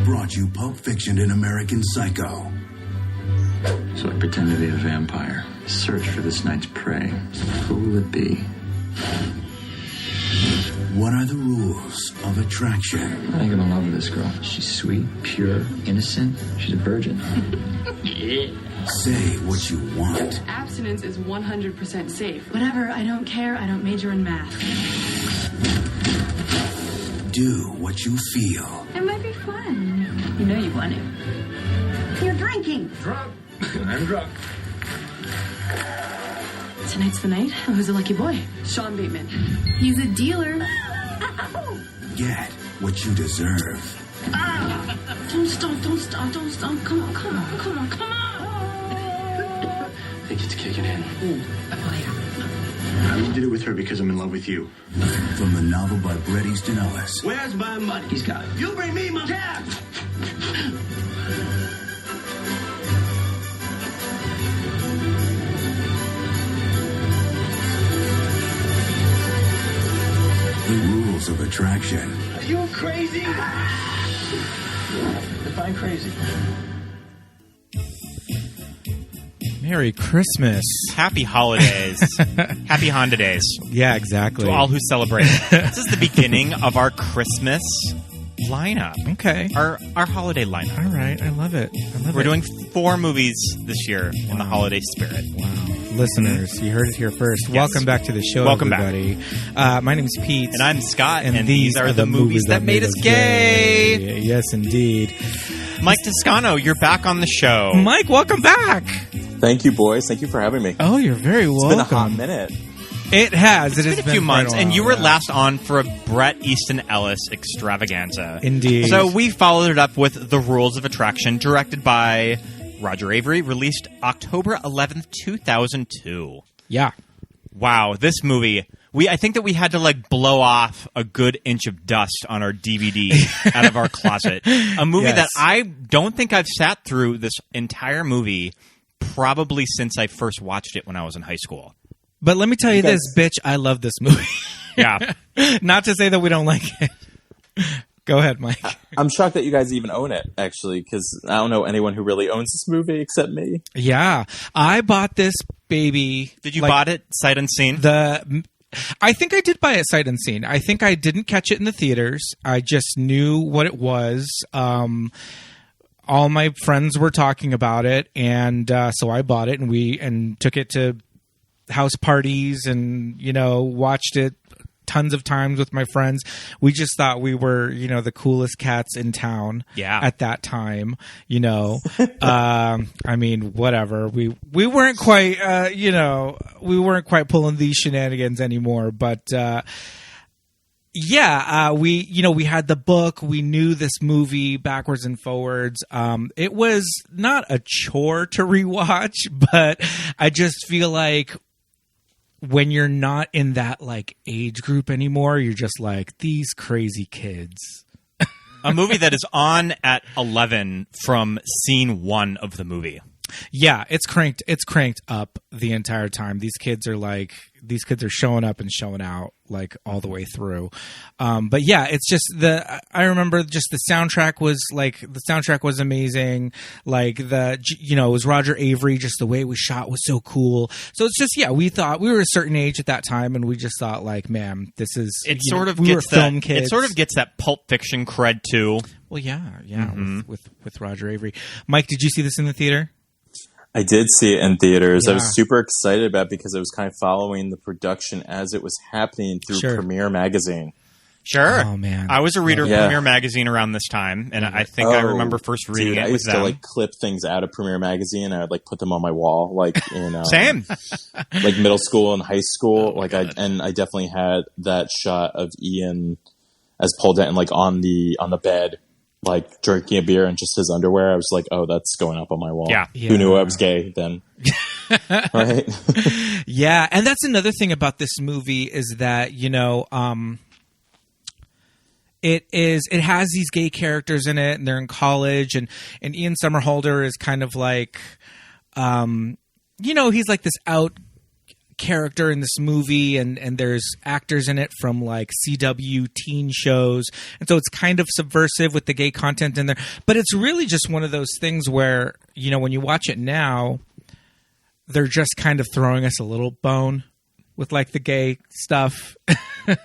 brought you Pulp Fiction and American Psycho. So I pretend to be a vampire. Search for this night's prey. Who will it be? What are the rules of attraction? I'm gonna love this girl. She's sweet, pure, innocent. She's a virgin. Say what you want. Abstinence is 100% safe. Whatever, I don't care. I don't major in math. Do what you feel. It might be fun. You know you want it. You're drinking. Drunk. I'm drunk. Tonight's the night. Oh, who's the lucky boy? Sean Bateman. He's a dealer. Get what you deserve. Don't stop. Come on. I think it's kicking in. I did it with her because I'm in love with you. From the novel by Bret Easton Ellis. Where's my money? He's got it. You bring me my tab! The rules of attraction. Are you crazy? Define crazy. Merry Christmas. Happy holidays. Happy Honda days. Yeah, exactly. To all who celebrate. This is the beginning of our Christmas lineup. Okay. Our holiday lineup. All right. I love it. We're doing 4 movies this year in the holiday spirit. Wow. Listeners, you heard it here first. Yes. Welcome back to the show, Welcome everybody. My name's Pete. And I'm Scott. And these are the movies that made us gay. Yes, indeed. Mike Toscano, you're back on the show. Mike, welcome back. Thank you, boys. Thank you for having me. Oh, you're very welcome. It's been a hot minute. It has. It's has been a few months, quite a and while, you were yeah. last on for a Bret Easton Ellis extravaganza. Indeed. So we followed it up with The Rules of Attraction, directed by Roger Avery, released October 11th, 2002. Yeah. Wow, this movie... I think that we had to blow off a good inch of dust on our DVD out of our closet. A movie Yes. that I don't think I've sat through this entire movie probably since I first watched it when I was in high school. But let me tell you this, bitch, I love this movie. Yeah. Not to say that we don't like it. Go ahead, Mike. I'm shocked that you guys even own it, actually, because I don't know anyone who really owns this movie except me. Yeah. I bought this baby. Did you bought it sight unseen? I think I did buy it sight unseen. I think I didn't catch it in the theaters. I just knew what it was. All my friends were talking about it, and so I bought it, and took it to house parties, and watched it tons of times with my friends. We just thought we were the coolest cats in town. Yeah. At that time, I mean, whatever. We weren't quite we weren't quite pulling these shenanigans anymore, but we had the book. We knew this movie backwards and forwards. It was not a chore to rewatch, but I just feel like when you're not in that age group anymore, you're just like, these crazy kids. A movie that is on at 11 from scene 1 of the movie. Yeah, it's cranked up the entire time. These kids are showing up and showing out all the way through. But yeah, it's just I remember just the soundtrack was amazing. It was Roger Avery, just the way it was shot was so cool. So it's just, we thought we were a certain age at that time, and we just thought man, this is, It we were film kids. It sort of gets that Pulp Fiction cred too. Well, yeah, with Roger Avery. Mike, did you see this in the theater? I did see it in theaters. Yeah. I was super excited about it because I was kind of following the production as it was happening through Premiere Magazine. Sure. Oh, man. I was a reader of Yeah. Premiere Magazine around this time, and I think I remember first reading it I with used them. to clip things out of Premiere Magazine. I would put them on my wall, in Same. middle school and high school. I definitely had that shot of Ian as Paul Denton on the bed, drinking a beer in just his underwear. I was like, oh, that's going up on my wall. Yeah. Who knew I was gay then? Right? Yeah, and that's another thing about this movie is that, it has these gay characters in it, and they're in college, and Ian Somerhalder is kind of he's this character in this movie, and there's actors in it from like CW teen shows, and so it's kind of subversive with the gay content in there. But it's really just one of those things where, you know, when you watch it now, they're just kind of throwing us a little bone with like the gay stuff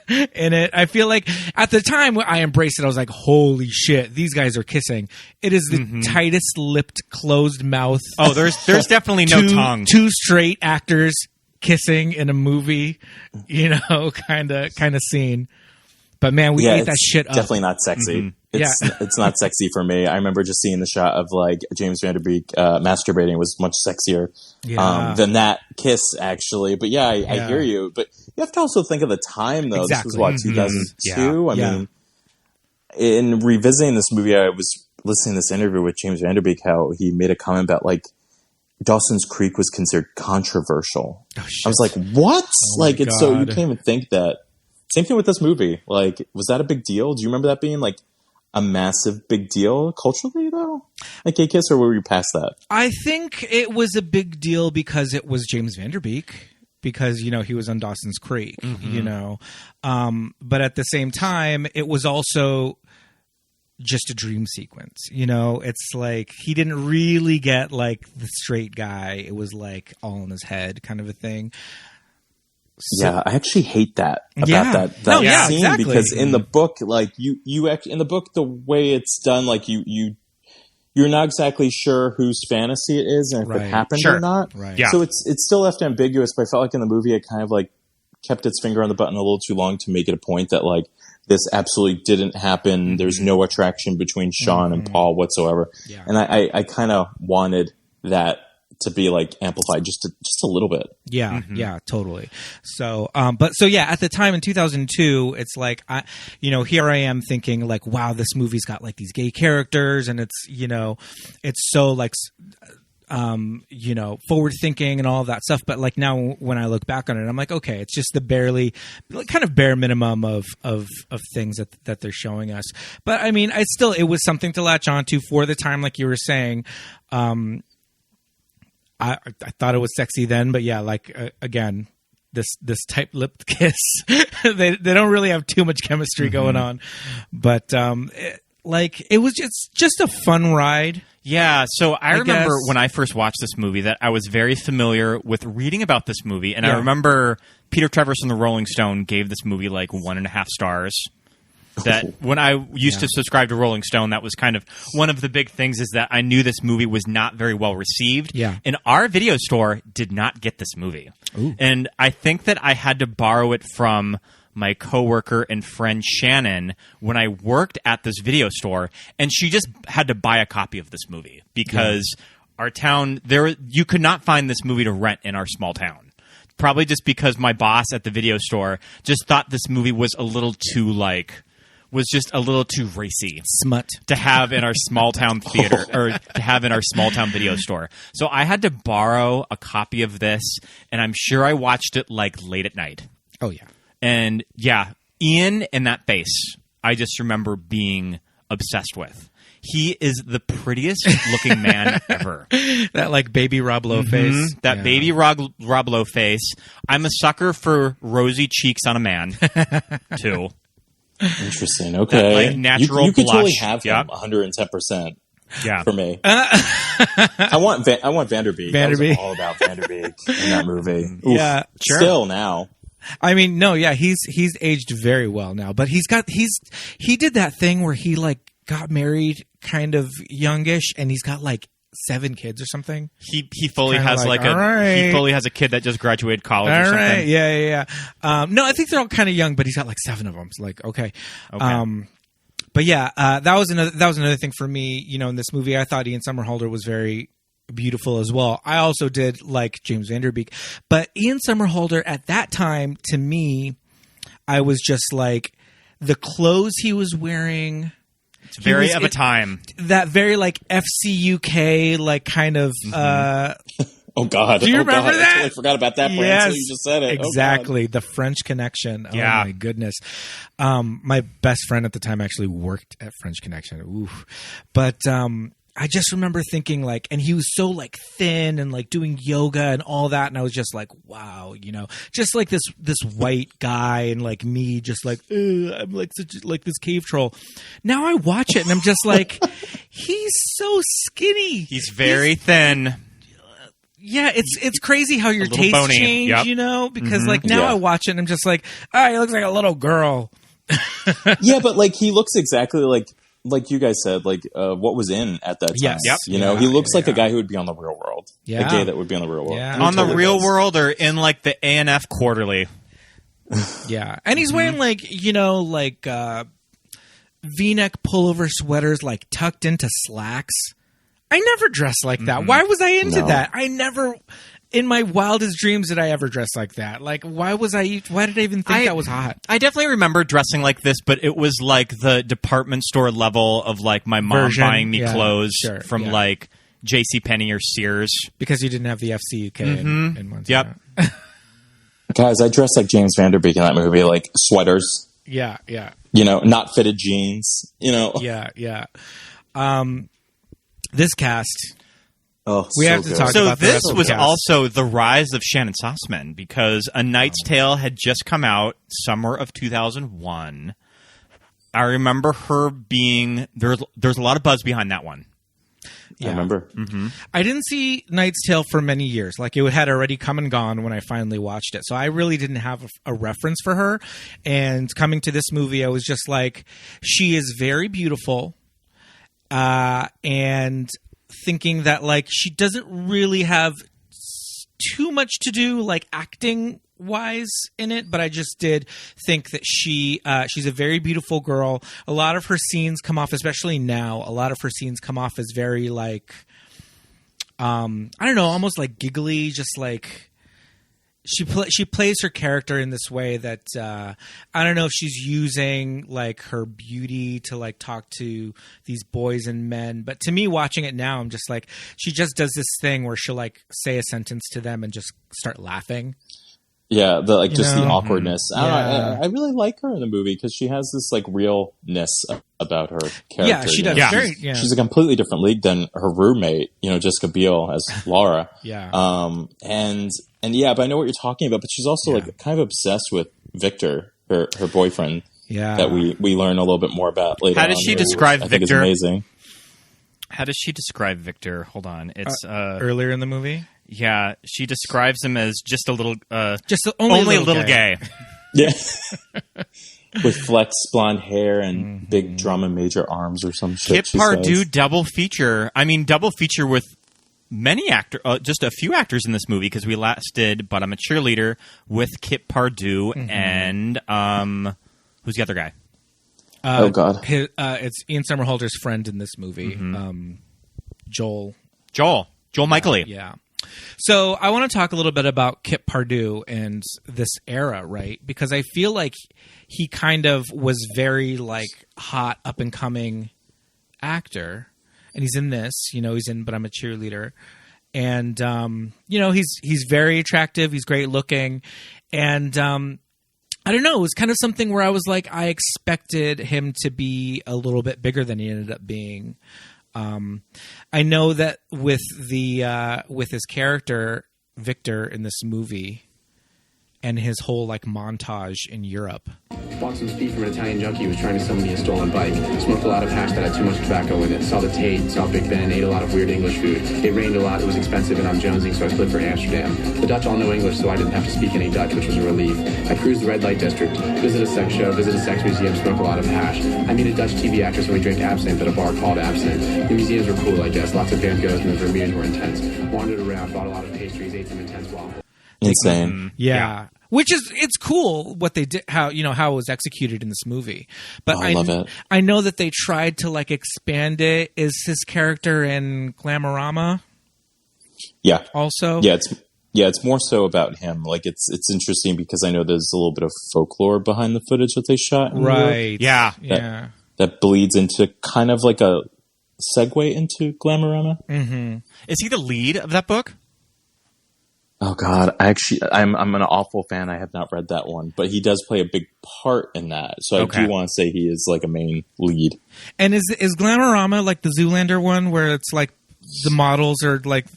in it. I feel like at the time when I embraced it, I was like, holy shit, these guys are kissing. It is the tightest lipped, closed mouth. Oh, there's definitely no tongue. Two straight actors kissing in a movie, you know, kind of scene. But man, we ate that shit up. Definitely not sexy. It's not sexy for me. I remember just seeing the shot of like James Van Der Beek masturbating was much sexier than that kiss, actually. But I hear you. But you have to also think of the time, though. Exactly. This was 2002. Yeah. I mean, in revisiting this movie, I was listening to this interview with James Van Der Beek, how he made a comment about like Dawson's Creek was considered controversial. Oh, shit. I was like, what? Like, it's so you can't even think that. Same thing with this movie. Like, was that a big deal? Do you remember that being like a massive big deal culturally, though? Like Gay Kiss, or were you past that? I think it was a big deal because it was James Van Der Beek, because, you know, he was on Dawson's Creek, you know. But at the same time, it was also just a dream sequence, you know. It's like he didn't really get like the straight guy. It was like all in his head kind of a thing. So, yeah, I actually hate that about that scene, exactly. Because in the book, like you actually, in the book, the way it's done, like you're not exactly sure whose fantasy it is and if it happened or not. Right. Yeah. So it's still left ambiguous, but I felt like in the movie it kind of like kept its finger on the button a little too long to make it a point that like this absolutely didn't happen. There's no attraction between Sean and Paul whatsoever. Yeah. And I kind of wanted that to be like amplified just a little bit. Yeah. Yeah, totally. So, at the time in 2002, it's like, here I am thinking like, wow, this movie's got like these gay characters, and it's, you know, it's so like, forward thinking and all of that stuff. But like now when I look back on it, I'm like, okay, it's just the bare minimum of things that they're showing us. But I mean, it was something to latch onto for the time, like you were saying. I thought it was sexy then, but yeah, like again, this tight-lipped kiss, they don't really have too much chemistry going on, but it was just a fun ride. Yeah, so I remember when I first watched this movie that I was very familiar with reading about this movie, and I remember Peter Travers from the Rolling Stone gave this movie like 1.5 stars. That when I used to subscribe to Rolling Stone, that was kind of one of the big things, is that I knew this movie was not very well received. Yeah. And our video store did not get this movie. Ooh. And I think that I had to borrow it from my coworker and friend Shannon when I worked at this video store, and she just had to buy a copy of this movie because our town, you could not find this movie to rent in our small town. Probably just because my boss at the video store just thought this movie was a little too racy smut to have in our small town theater or to have in our small town video store. So I had to borrow a copy of this, and I'm sure I watched it like late at night. Oh yeah. And yeah, Ian and that bass, I just remember being obsessed with. He is the prettiest looking man ever. That like baby Rob Lowe face. That baby Rob Lowe face. I'm a sucker for rosy cheeks on a man too. Interesting. Okay, that, like, natural you could blush. totally have him 110%. Yeah, for me. I want Van Der Beek. I was all about Van Der Beek in that movie. Oof. Yeah, sure. Still now. I mean, no, yeah, he's aged very well now, but he did that thing where he like got married kind of youngish, and he's got like 7 kids or something. He fully has he fully has a kid that just graduated college or something. Right. Yeah. No, I think they're all kind of young, but he's got like 7 of them. It's like, okay. But yeah, that was another thing for me, you know, in this movie. I thought Ian Somerhalder was very beautiful as well. I also did like James Van Der Beek, but Ian Somerhalder at that time, to me, I was just like, the clothes he was wearing, it's very of a time. That very like FC UK like kind of oh God. Do you remember that? I totally forgot about that brand until you just said it. Exactly. The French Connection. Yeah. Oh my goodness. My best friend at the time actually worked at French Connection. Oof. But I just remember thinking like, and he was so like thin and like doing yoga and all that. And I was just like, wow, you know, just like this white guy and like me just like, I'm like such like this cave troll. Now I watch it and I'm just like, he's so skinny. He's very thin. Yeah, it's crazy how your tastes bony. change, Yep. you know, because like now I watch it and I'm just like, he looks like a little girl. Yeah, but like he looks exactly like you guys said, like what was in at that time. Yes. Yep. You know, he looks like a guy who would be on The Real World. Yeah. A gay that would be on The Real World. Yeah. He On The totally Real does. World or in like the A&F Quarterly. Yeah, and he's wearing like, you know, like V-neck pullover sweaters like tucked into slacks. I never dressed like that. Why was I into that? I never, in my wildest dreams, did I ever dress like that. Like, why did I even think that was hot? I definitely remember dressing like this, but it was like the department store level of like my mom Version. buying me Yeah, clothes sure, from yeah. like JCPenney or Sears. Because you didn't have the FCUK in Montana. Yep. Guys, I dressed like James Vanderbeek in that movie, like sweaters, Yeah. you know, not fitted jeans, you know. Yeah. This cast, Oh, We so have to good. talk So about the this rest of the was cast. also the rise of Shannon Sussman because A Knight's Tale had just come out summer of 2001. I remember her being there's a lot of buzz behind that one. Yeah. I remember. I didn't see Knight's Tale for many years. Like, it had already come and gone when I finally watched it. So I really didn't have a reference for her. And coming to this movie, I was just like, she is very beautiful. And thinking that, like, she doesn't really have too much to do, like, acting wise in it, but I just did think that she's a very beautiful girl. A lot of her scenes come off, especially now, a lot of her scenes come off as very like I don't know, almost like giggly, just like she plays her character in this way that I don't know if she's using like her beauty to like talk to these boys and men, but to me watching it now I'm just like, she just does this thing where she'll like say a sentence to them and just start laughing. Yeah, the like just know? the awkwardness. I don't Yeah. know, I really like her in the movie because she has this like realness about her character. Yeah, she you know? does. Yeah. Very, yeah. She's a completely different league than her roommate, you know, Jessica Biel as Laura. Yeah. And yeah, but I know what you're talking about. But she's also like kind of obsessed with Victor, her boyfriend. Yeah. That we learn a little bit more about later. How does on, she which describe I think is Victor? amazing. How does she describe Victor? Hold on. It's earlier in the movie, yeah, she describes him as just a little just only a little gay. Yeah. With flex blonde hair and big drama major arms or some shit. Kip she Pardue says. double feature. I mean, double feature with many just a few actors in this movie because we last did But I'm a Cheerleader with Kip Pardue and who's the other guy? Oh God. It's Ian Somerhalder's friend in this movie, Joel Michaely. Yeah. So I want to talk a little bit about Kip Pardue and this era, right? Because I feel like he kind of was very like hot up and coming actor, and he's in this. You know, he's in But I'm a Cheerleader, and you know, he's very attractive. He's great looking, and I don't know. It was kind of something where I was like, I expected him to be a little bit bigger than he ended up being. I know that with his character Victor in this movie and his whole like montage in Europe. Bought some speed from an Italian junkie who was trying to sell me a stolen bike. Smoked a lot of hash that had too much tobacco in it. Saw the Tate, saw Big Ben, ate a lot of weird English food. It rained a lot, it was expensive, and I'm jonesing, so I split for Amsterdam. The Dutch all know English, so I didn't have to speak any Dutch, which was a relief. I cruised the red light district, visit a sex show, visit a sex museum, smoke a lot of hash. I meet a Dutch TV actress and we drink absinthe at a bar called Absinthe. The museums were cool, I guess. Lots of Van Goghs and the Vermeers were intense. Wandered around, bought a lot of pastries, ate some intense waffles. Insane. Yeah. Which is, it's cool what they did, how it was executed in this movie. But I love it. I know that they tried to like expand it. Is his character in Glamorama Yeah. also? Yeah, it's more so about him. Like it's interesting because I know there's a little bit of folklore behind the footage that they shot. In Europe Right. Yeah. Yeah. that bleeds into kind of like a segue into Glamorama. Is he the lead of that book? Oh God, I'm an awful fan. I have not read that one, but he does play a big part in that. So I do want to say he is like a main lead. And is Glamorama like the Zoolander one where it's like the models are like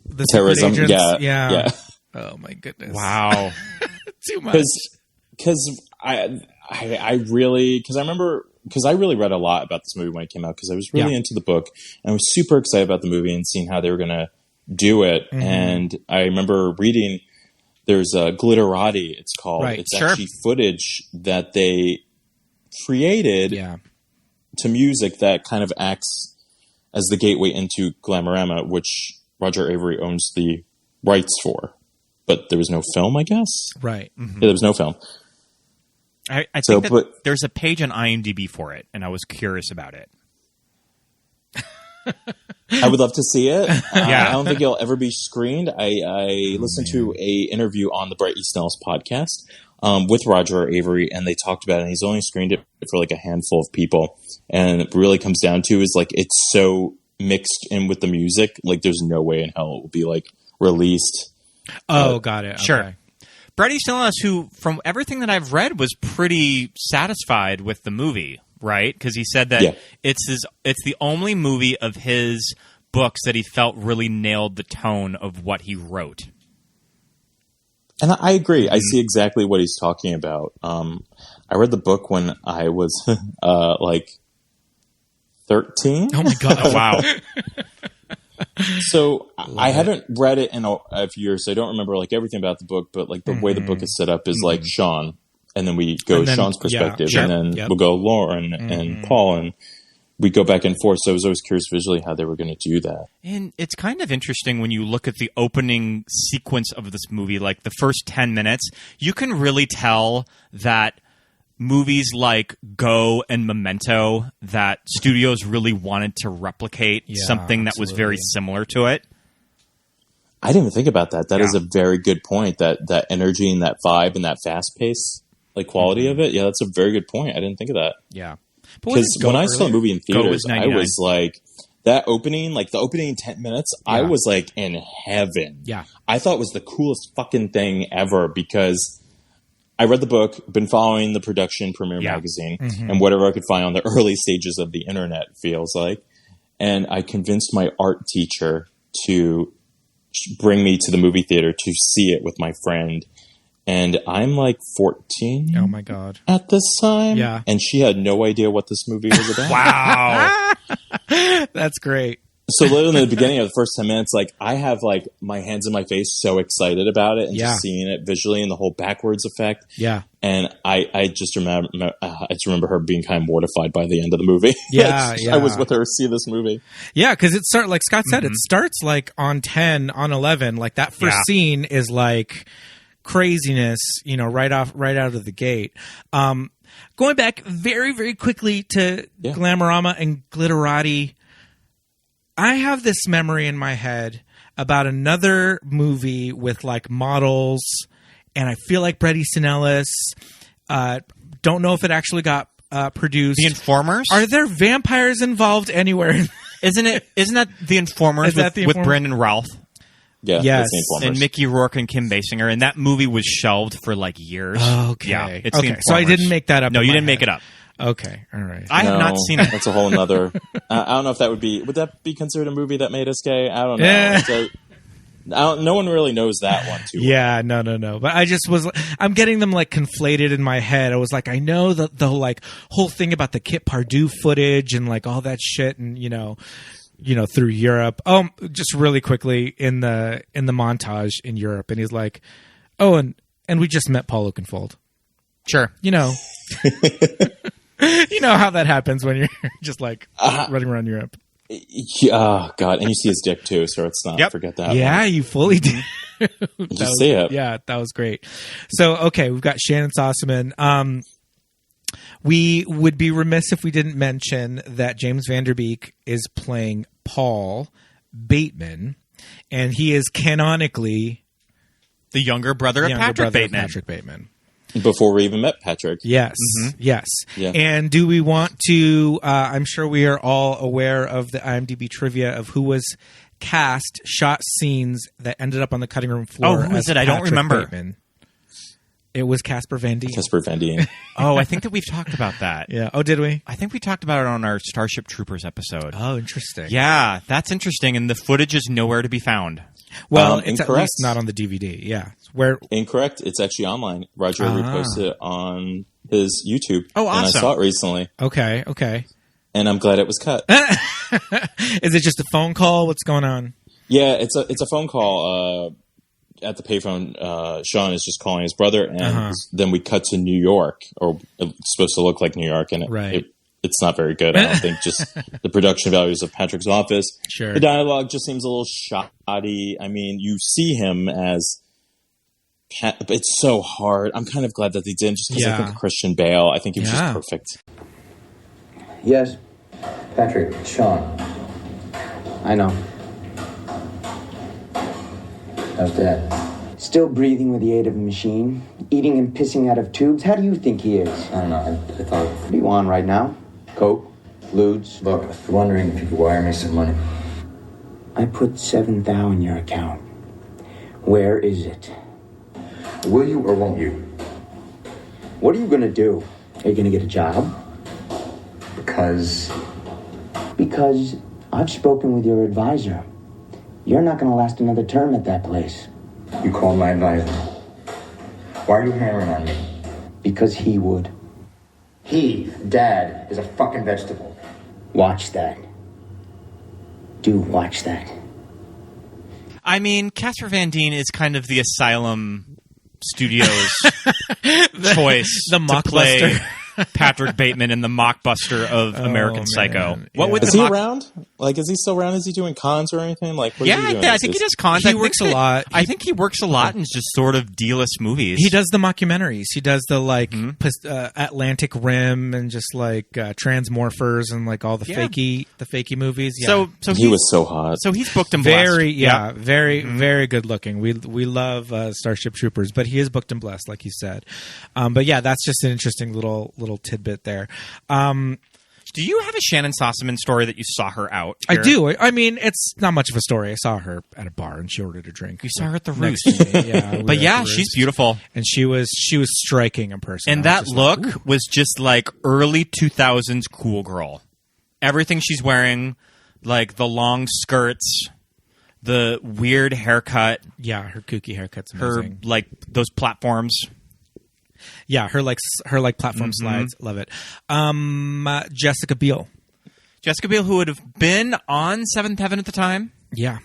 the terrorism? Agents? Yeah. Oh my goodness! Wow, too much. Because I really read a lot about this movie when it came out because I was really into the book and I was super excited about the movie and seeing how they were going to do it. Mm-hmm. And I remember reading there's a Glitterati, it's called. Right. It's actually footage that they created to music that kind of acts as the gateway into Glamorama, which Roger Avery owns the rights for. But there was no film, I guess. Right. Mm-hmm. Yeah, there was no film. I think that there's a page on IMDb for it, and I was curious about it. I would love to see it. I don't think it'll ever be screened. I listened to a interview on the Bret Easton Ellis podcast with Roger Avery, and they talked about it, and he's only screened it for like a handful of people. And it really comes down to is like it's so mixed in with the music, like there's no way in hell it will be like released. Oh, got it. Sure. Okay. Bret Easton Ellis, who, from everything that I've read, was pretty satisfied with the movie, right? Because he said that it's the only movie of his books that he felt really nailed the tone of what he wrote. And I agree. I see exactly what he's talking about. I read the book when I was like 13. Oh my God. Oh, wow. So I haven't read it in a few years, so I don't remember like everything about the book, but like the way the book is set up is like Sean, and then we go Sean's perspective, and then we'll go Lauren and Paul, and we go back and forth. So I was always curious visually how they were going to do that. And it's kind of interesting when you look at the opening sequence of this movie, like the first 10 minutes, you can really tell that movies like Go and Memento, that studios really wanted to replicate something that was very similar to it. I didn't even think about that. That is a very good point. That energy and that vibe and that fast pace, like quality of it. Yeah, that's a very good point. I didn't think of that. Yeah, because when I saw the movie in theaters, I was like, that opening, like the opening 10 minutes, I was like in heaven. Yeah, I thought it was the coolest fucking thing ever because I read the book, been following the production Premiere Magazine, and whatever I could find on the early stages of the internet, feels like. And I convinced my art teacher to bring me to the movie theater to see it with my friend. And I'm like 14. Oh my God. At this time. Yeah. And she had no idea what this movie was about. Wow. That's great. So literally in the beginning of the first 10 minutes, like I have like my hands in my face, so excited about it and just seeing it visually and the whole backwards effect. Yeah. And I just remember her being kind of mortified by the end of the movie. Yeah. I was with her to see this movie. Yeah. Cause it starts, like Scott said, it starts like on 10, on 11, like that first scene is like craziness, you know, right out of the gate. Going back very, very quickly to Glamorama and Glitterati, I have this memory in my head about another movie with like models, and I feel like Bret Easton Ellis. Don't know if it actually got produced. The Informers? Are there vampires involved anywhere? Isn't that The Informers with Brandon Routh? Yeah, yes. The Informers. And Mickey Rourke and Kim Basinger, and that movie was shelved for like years. Okay. Yeah, it's okay. So I didn't make that up. No, you didn't make it up. Okay, all right. I have not seen it. That's a whole nother. I don't know if would that be considered a movie that made us gay? I don't know. No one really knows that one too. Yeah, no. But I just was. I'm getting them like conflated in my head. I was like, I know the like whole thing about the Kit Pardue footage and like all that shit, and you know, through Europe. Oh, just really quickly in the montage in Europe, and he's like, oh, and we just met Paul Oakenfold. Sure, you know. You know how that happens when you're just like running around Europe. Oh God! And you see his dick too, so it's not. Forget that. Yeah, you fully did. You see it. Yeah, that was great. So okay, we've got Shannon Sossaman. We would be remiss if we didn't mention that James Van Der Beek is playing Paul Bateman, and he is canonically the younger brother of Patrick Bateman. Before we even met Patrick. Yes, yes. Yeah. And do we want to, I'm sure we are all aware of the IMDb trivia of who was cast shot scenes that ended up on the cutting room floor. Oh, who is as it? I don't Patrick remember. Bateman. It was Casper Van Dien. Casper Van Dien. Oh, I think that we've talked about that. Yeah. Oh, did we? I think we talked about it on our Starship Troopers episode. Oh, interesting. Yeah, that's interesting, and the footage is nowhere to be found. Well, it's incorrect. at least not on the DVD. Yeah. Where? Incorrect. It's actually online. Roger Avery posted it on his YouTube. Oh, awesome. And I saw it recently. Okay. And I'm glad it was cut. Is it just a phone call? What's going on? Yeah, it's a phone call. At the payphone, Sean is just calling his brother, and then we cut to New York, or it's supposed to look like New York, and it's not very good. I don't think. Just the production values of Patrick's office. Sure. The dialogue just seems a little shoddy. I mean, you see him as. It's so hard. I'm kind of glad that they didn't, just because I think of Christian Bale. I think he was just perfect. Yes. Patrick, Sean. I know. How's Dad? Still breathing with the aid of a machine? Eating and pissing out of tubes? How do you think he is? I don't know. I thought... What are you on right now? Coke? Ludes? Look, I was wondering if you could wire me some money. I put 7,000 in your account. Where is it? Will you or won't you? What are you gonna do? Are you gonna get a job? Because I've spoken with your advisor. You're not gonna last another term at that place. you called my advisor. Why are you hammering on me? Because he would. He, Dad, is a fucking vegetable. Watch that. Do watch that. I mean, Casper Van Dien is kind of the Asylum Studios choice the to play mockbuster. Patrick Bateman in the mockbuster of American Psycho. What would Is the he around? Like, is he still around? Is he doing cons or anything? Like, what is he doing? I think he does cons. He works a lot. I think he works a lot in just sort of D-list movies. He does the mockumentaries. He does the Atlantic Rim and just like Transmorphers and like all the fakey movies. Yeah. So he was so hot. So he's booked and blessed. Very good looking. We love Starship Troopers, but he is booked and blessed, like you said. But yeah, that's just an interesting little tidbit there. Do you have a Shannon Sossaman story that you saw her out I here? do. I mean, it's not much of a story. I saw her at a bar and she ordered a drink. You saw her at the Roost. Yeah, but yeah, she's beautiful. And she was striking in person. And that look was just like early 2000s cool girl. Everything she's wearing, like the long skirts, the weird haircut. Yeah, her kooky haircut's amazing. Her like those platforms. Yeah, her platform slides. Love it. Jessica Biel. Jessica Biel, who would have been on Seventh Heaven at the time. Yeah.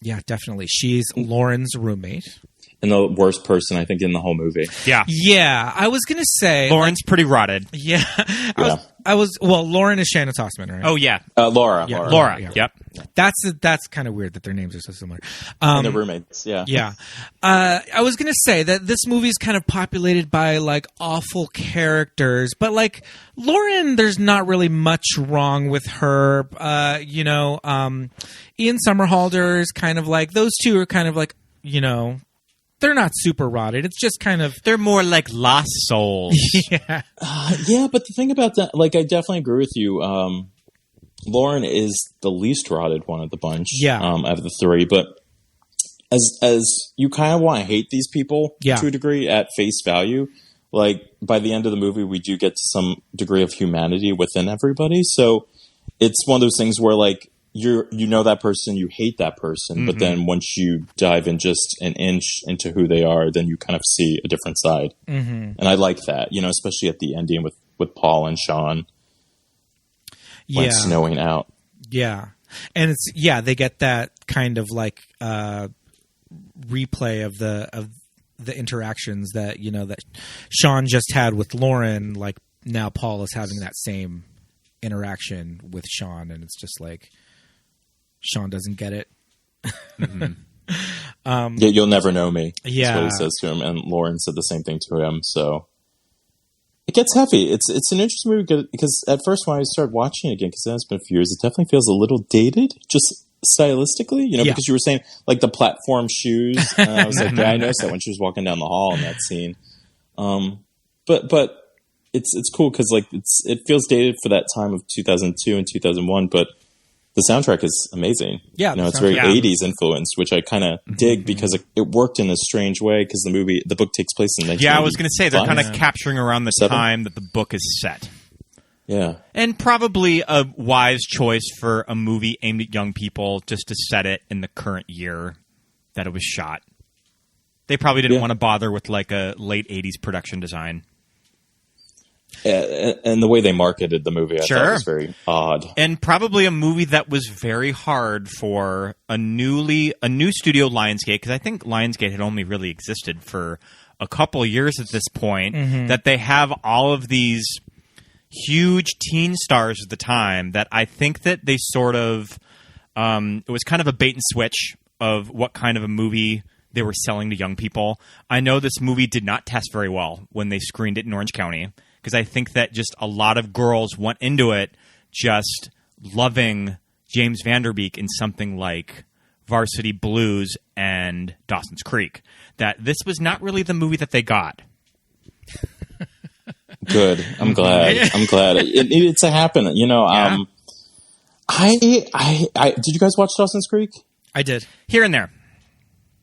Yeah, definitely. She's Lauren's roommate. And the worst person, I think, in the whole movie. Yeah. Yeah, I was going to say... Lauren's pretty rotted. Yeah. Lauren is Shannon Tossman, right? Oh, yeah. Laura. Yeah, Laura. Yeah. Yep. That's kind of weird that their names are so similar. And their roommates, yeah. Yeah. I was going to say that this movie is kind of populated by, like, awful characters. But, like, Lauren, there's not really much wrong with her. Ian Somerhalder is kind of like... Those two are kind of like, they're not super rotted. It's just kind of... They're more like lost souls. Yeah. Yeah, but the thing about that, like, I definitely agree with you. Lauren is the least rotted one of the bunch. Yeah. Out of the three. But as you kind of want to hate these people to a degree at face value, like, by the end of the movie, we do get to some degree of humanity within everybody. So it's one of those things where, like, you know that person, you hate that person, but then once you dive in just an inch into who they are, then you kind of see a different side. And I like that, especially at the ending with Paul and Sean when it's snowing out. Yeah. And they get that kind of like replay of the interactions that, that Sean just had with Lauren. Like, now Paul is having that same interaction with Sean, and it's just like, Sean doesn't get it. You'll never know me. Yeah. That's what he says to him. And Lauren said the same thing to him. So it gets heavy. It's an interesting movie because at first when I started watching it again, because it's been a few years, it definitely feels a little dated, just stylistically, because you were saying like the platform shoes. And I was like, yeah, I noticed that when she was walking down the hall in that scene. But it's cool because like it feels dated for that time of 2002 and 2001, but the soundtrack is amazing. Yeah, you know, the it's very soundtrack. 80s influenced, which I kind of dig because it worked in a strange way because the book takes place in 1985. Yeah, I was going to say they're kind of capturing around the time that the book is set. Yeah. And probably a wise choice for a movie aimed at young people just to set it in the current year that it was shot. They probably didn't want to bother with like a late 80s production design. And the way they marketed the movie, I thought was very odd. And probably a movie that was very hard for a new studio, Lionsgate, because I think Lionsgate had only really existed for a couple years at this point, that they have all of these huge teen stars at the time that I think that they sort of it was kind of a bait and switch of what kind of a movie they were selling to young people. I know this movie did not test very well when they screened it in Orange County, because I think that just a lot of girls went into it just loving James Van Der Beek in something like Varsity Blues and Dawson's Creek. That this was not really the movie that they got. Good. I'm glad. It needed to happen. You know, I did you guys watch Dawson's Creek? I did. Here and there.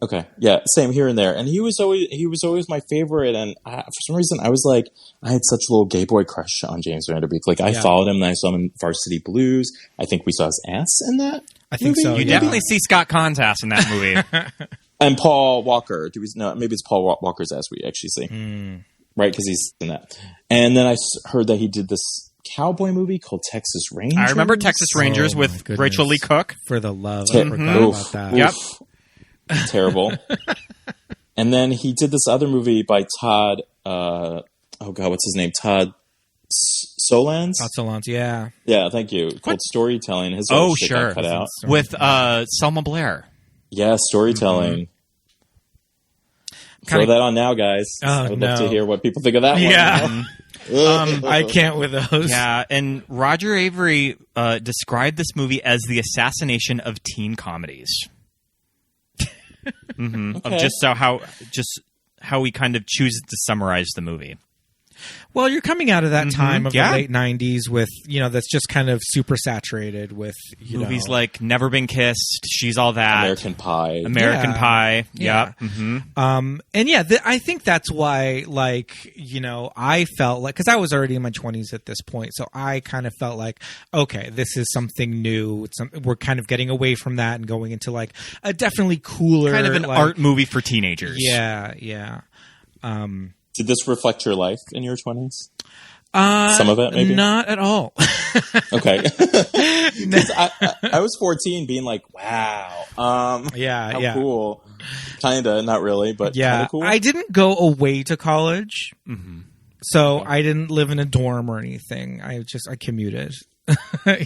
Okay. Yeah, same here and there. And he was always my favorite. And for some reason, I was like, I had such a little gay boy crush on James Van Der Beek. Like, I followed him and I saw him in Varsity Blues. I think we saw his ass in that. I think so. You definitely see Scott Con's ass in that movie. And Paul Walker. Maybe it's Paul Walker's ass we actually see. Right? Because he's in that. And then I heard that he did this cowboy movie called Texas Rangers. I remember Texas Rangers with Rachel Lee Cook. For the love. I forgot about that. Yep. Terrible. And then he did this other movie by Todd. What's his name? Todd Solondz. Todd Solondz, yeah. Yeah, thank you. Called Storytelling. His shit got cut out with Selma Blair. Yeah, Storytelling. Throw that on now, guys. I would love to hear what people think of that one. Yeah. I can't with those. Yeah, and Roger Avery described this movie as the assassination of teen comedies. Okay. Of just how he kind of chooses to summarize the movie. Well, you're coming out of that time of the late 90s with, that's just kind of super saturated with movies like Never Been Kissed, She's All That, American Pie. Yeah. I think that's why, I felt like, because I was already in my 20s at this point, so I kind of felt like, okay, this is something new. We're kind of getting away from that and going into like a definitely cooler, kind of an art movie for teenagers. Yeah. Did this reflect your life in your 20s? Some of it, maybe? Not at all. Okay. Because I was 14 being like, wow. How cool. Kinda, not really, but kinda cool. I didn't go away to college. So I didn't live in a dorm or anything. I commuted. I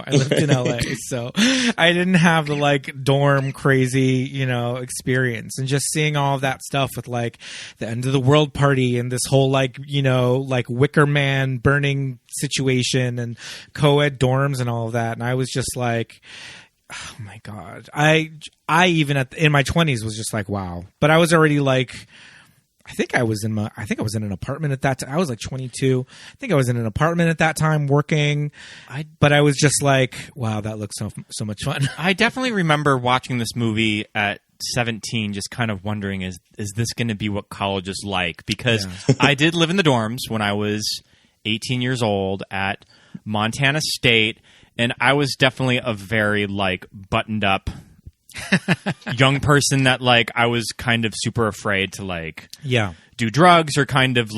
lived in LA, so I didn't have the dorm crazy, experience. And just seeing all of that stuff with the end of the world party and this whole Wicker Man burning situation and co-ed dorms and all of that. And I was just like, oh my God. I even in my 20s was just like, wow. But I was already I think I was in an apartment at that time. I was 22. I think I was in an apartment at that time working. But I was just like, wow, that looks so much fun. I definitely remember watching this movie at 17, just kind of wondering, is this going to be what college is like? Because I did live in the dorms when I was 18 years old at Montana State, and I was definitely a very buttoned up young person that I was kind of super afraid to do drugs or kind of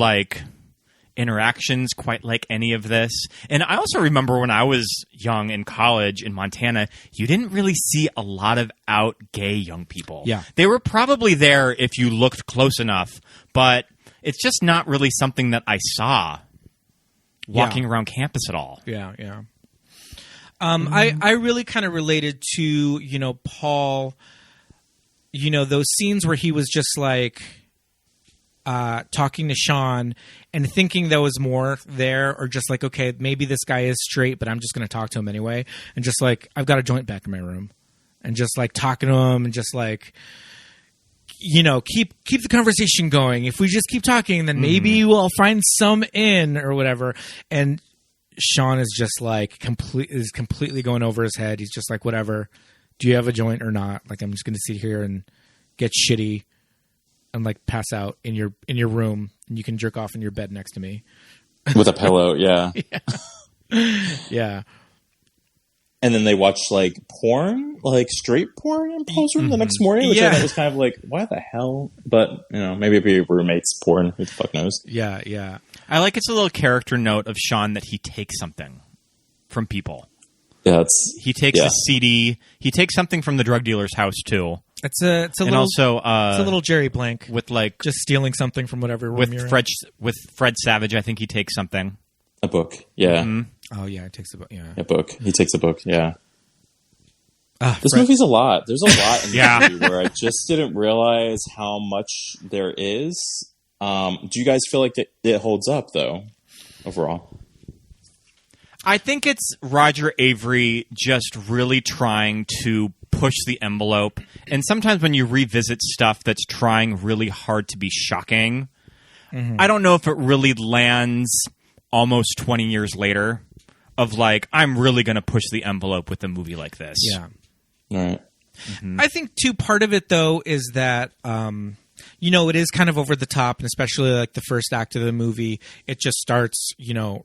interactions quite like any of this. And I also remember when I was young in college in Montana, you didn't really see a lot of out gay young people. Yeah. They were probably there if you looked close enough, but it's just not really something that I saw walking around campus at all. Yeah. I really kind of related to, Paul, those scenes where he was just talking to Sean and thinking there was more there, or just okay, maybe this guy is straight, but I'm just going to talk to him anyway. And just I've got a joint back in my room, and just talking to him and just keep the conversation going. If we just keep talking, then maybe we'll find some in or whatever. And Sean is just like completely going over his head. He's just like, whatever. Do you have a joint or not? Like, I'm just going to sit here and get shitty and like pass out in your room, and you can jerk off in your bed next to me with a pillow. Yeah. Yeah. And then they watched like porn, like straight porn in Paul's room the next morning, which I thought was kind of like, why the hell? But, maybe it'd be your roommate's porn. Who the fuck knows? Yeah, yeah. I like it's a little character note of Sean that he takes something from people. Yeah, he takes a CD. He takes something from the drug dealer's house too. It's a and little, also it's a little Jerry Blank with like just stealing something from whatever room with Fred Savage. I think he takes something. A book, yeah. Mm-hmm. Oh yeah, it takes a book. Yeah, a book. He takes a book. Yeah. This Fred. movie's a lot. There's a lot in Yeah. movie where I just didn't realize how much there is. Do you guys feel like it holds up though, overall? I think it's Roger Avery just really trying to push the envelope. And sometimes when you revisit stuff that's trying really hard to be shocking, I don't know if it really lands almost 20 years later of like, I'm really going to push the envelope with a movie like this. Yeah. All right. I think too, part of it though is that it is kind of over the top, and especially like the first act of the movie, it just starts,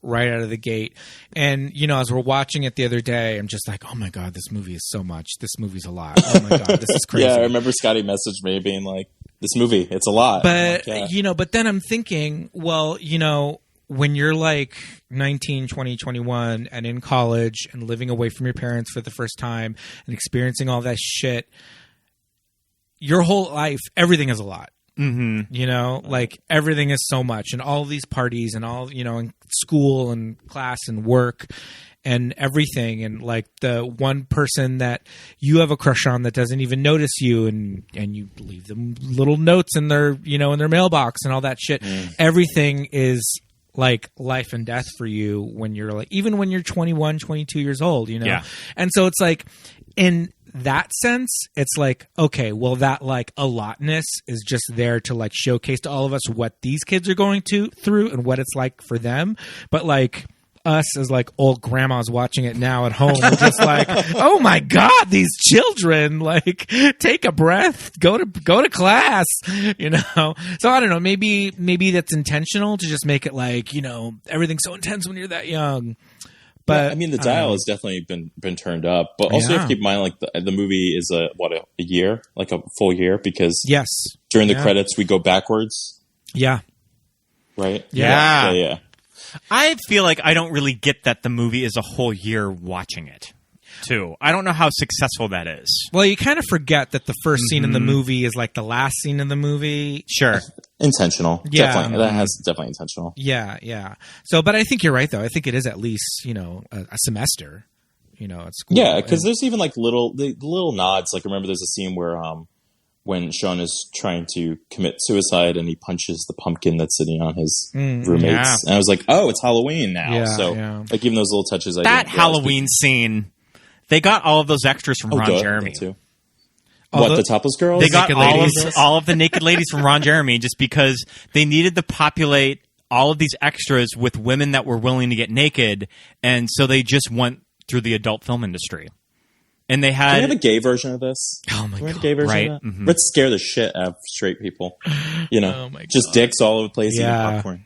right out of the gate. And as we're watching it the other day, I'm just like, oh my god, this movie is so much. This movie's a lot. Oh my god, this is crazy. Yeah, I remember Scotty messaged me being like, this movie, it's a lot. But like, yeah. but then I'm thinking, well, when you're like 19, 20, 21 and in college and living away from your parents for the first time and experiencing all that shit, your whole life, everything is a lot. Mm-hmm. Like everything is so much, and all these parties and all, in school and class and work and everything. And like the one person that you have a crush on that doesn't even notice you, and you leave them little notes in their, in their mailbox and all that shit. Everything is like life and death for you when you're like, even when you're 21, 22 years old, Yeah. And so it's like, in that sense, it's like, okay, well, that like allotness is just there to like showcase to all of us what these kids are going through and what it's like for them. But like us as like old grandmas watching it now at home, we're just like, oh my god, these children, like, take a breath, go to class, So I don't know, maybe that's intentional to just make it like, everything's so intense when you're that young. But I mean, the dial has definitely been turned up, but also you have to keep in mind, like the movie is a year, like a full year, because yes, during the credits we go backwards. Yeah. Right. Yeah. I feel like I don't really get that the movie is a whole year watching it, too. I don't know how successful that is. Well, you kind of forget that the first scene in the movie is like the last scene in the movie. Sure. Intentional. Yeah. Definitely. That has definitely intentional. Yeah, yeah. So, but I think you're right, though. I think it is at least, a semester, at school. Yeah, because there's even like little nods. Like, remember there's a scene where when Sean is trying to commit suicide and he punches the pumpkin that's sitting on his roommates. Yeah. And I was like, oh, it's Halloween now. Yeah, so, like, even those little touches. That Halloween scene, they got all of those extras from Ron Jeremy. Too. The topless girls? They got all of the naked ladies from Ron Jeremy just because they needed to populate all of these extras with women that were willing to get naked. And so they just went through the adult film industry. And they had... Can we have a gay version of this? Oh my god! Have a gay version of that? Mm-hmm. Let's scare the shit out of straight people. Oh my god. Just dicks all over the place eating popcorn.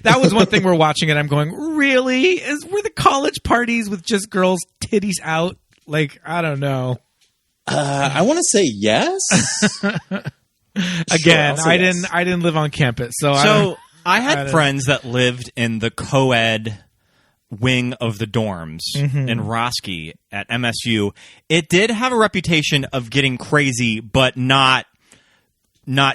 That was one thing we're watching it. I'm going, really? Were the college parties with just girls' titties out? Like, I don't know. I want to say yes. Again, sure, I yes. didn't live on campus, so I had friends that lived in the co-ed wing of the dorms in Roski at MSU. It did have a reputation of getting crazy, but not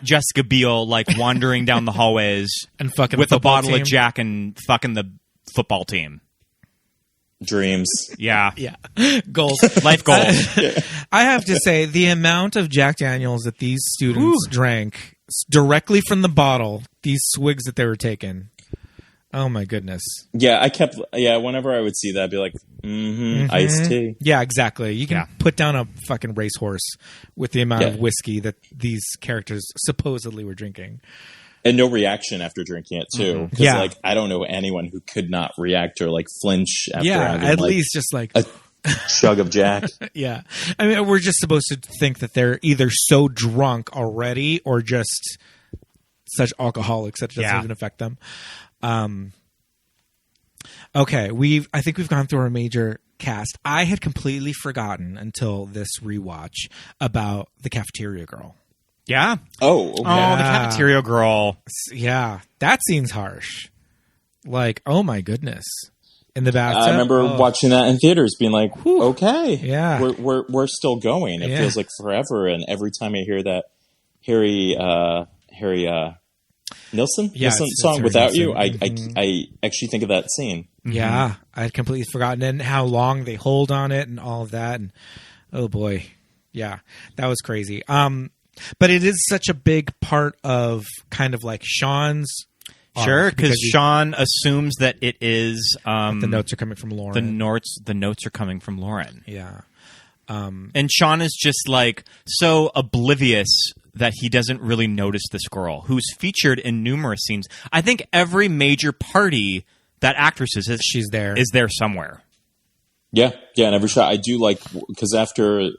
Jessica Biel like wandering down the hallways and fucking with a bottle team. of Jack and fucking the football team. Dreams. Yeah. Yeah. Goals. Life goals. I have to say, the amount of Jack Daniels that these students drank directly from the bottle, these swigs that they were taking. Oh my goodness. Yeah, whenever I would see that, I'd be like, iced tea. Yeah, exactly. You can put down a fucking racehorse with the amount of whiskey that these characters supposedly were drinking. And no reaction after drinking it too. Because like I don't know anyone who could not react or like flinch after having at like, least just like a chug of Jack. Yeah. I mean, we're just supposed to think that they're either so drunk already or just such alcoholics that it doesn't even affect them. Okay, I think we've gone through our major cast. I had completely forgotten until this rewatch about the cafeteria girl. Yeah. Oh, okay. The cafeteria girl. Yeah, that scene's harsh. Like, oh my goodness. In the bathtub. I remember watching that in theaters, being like, okay, yeah, we're still going. It feels like forever, and every time I hear that Harry Nilsson song "Without You," I actually think of that scene. Yeah, I had completely forgotten, and how long they hold on it, and all of that, and oh boy, yeah, that was crazy. But it is such a big part of kind of like Sean's. Sure, because Sean assumes that it is the notes are coming from Lauren. The notes are coming from Lauren. Yeah, and Sean is just like so oblivious that he doesn't really notice this girl who's featured in numerous scenes. I think every major party that actress is there somewhere. Yeah, and every shot I do like because after.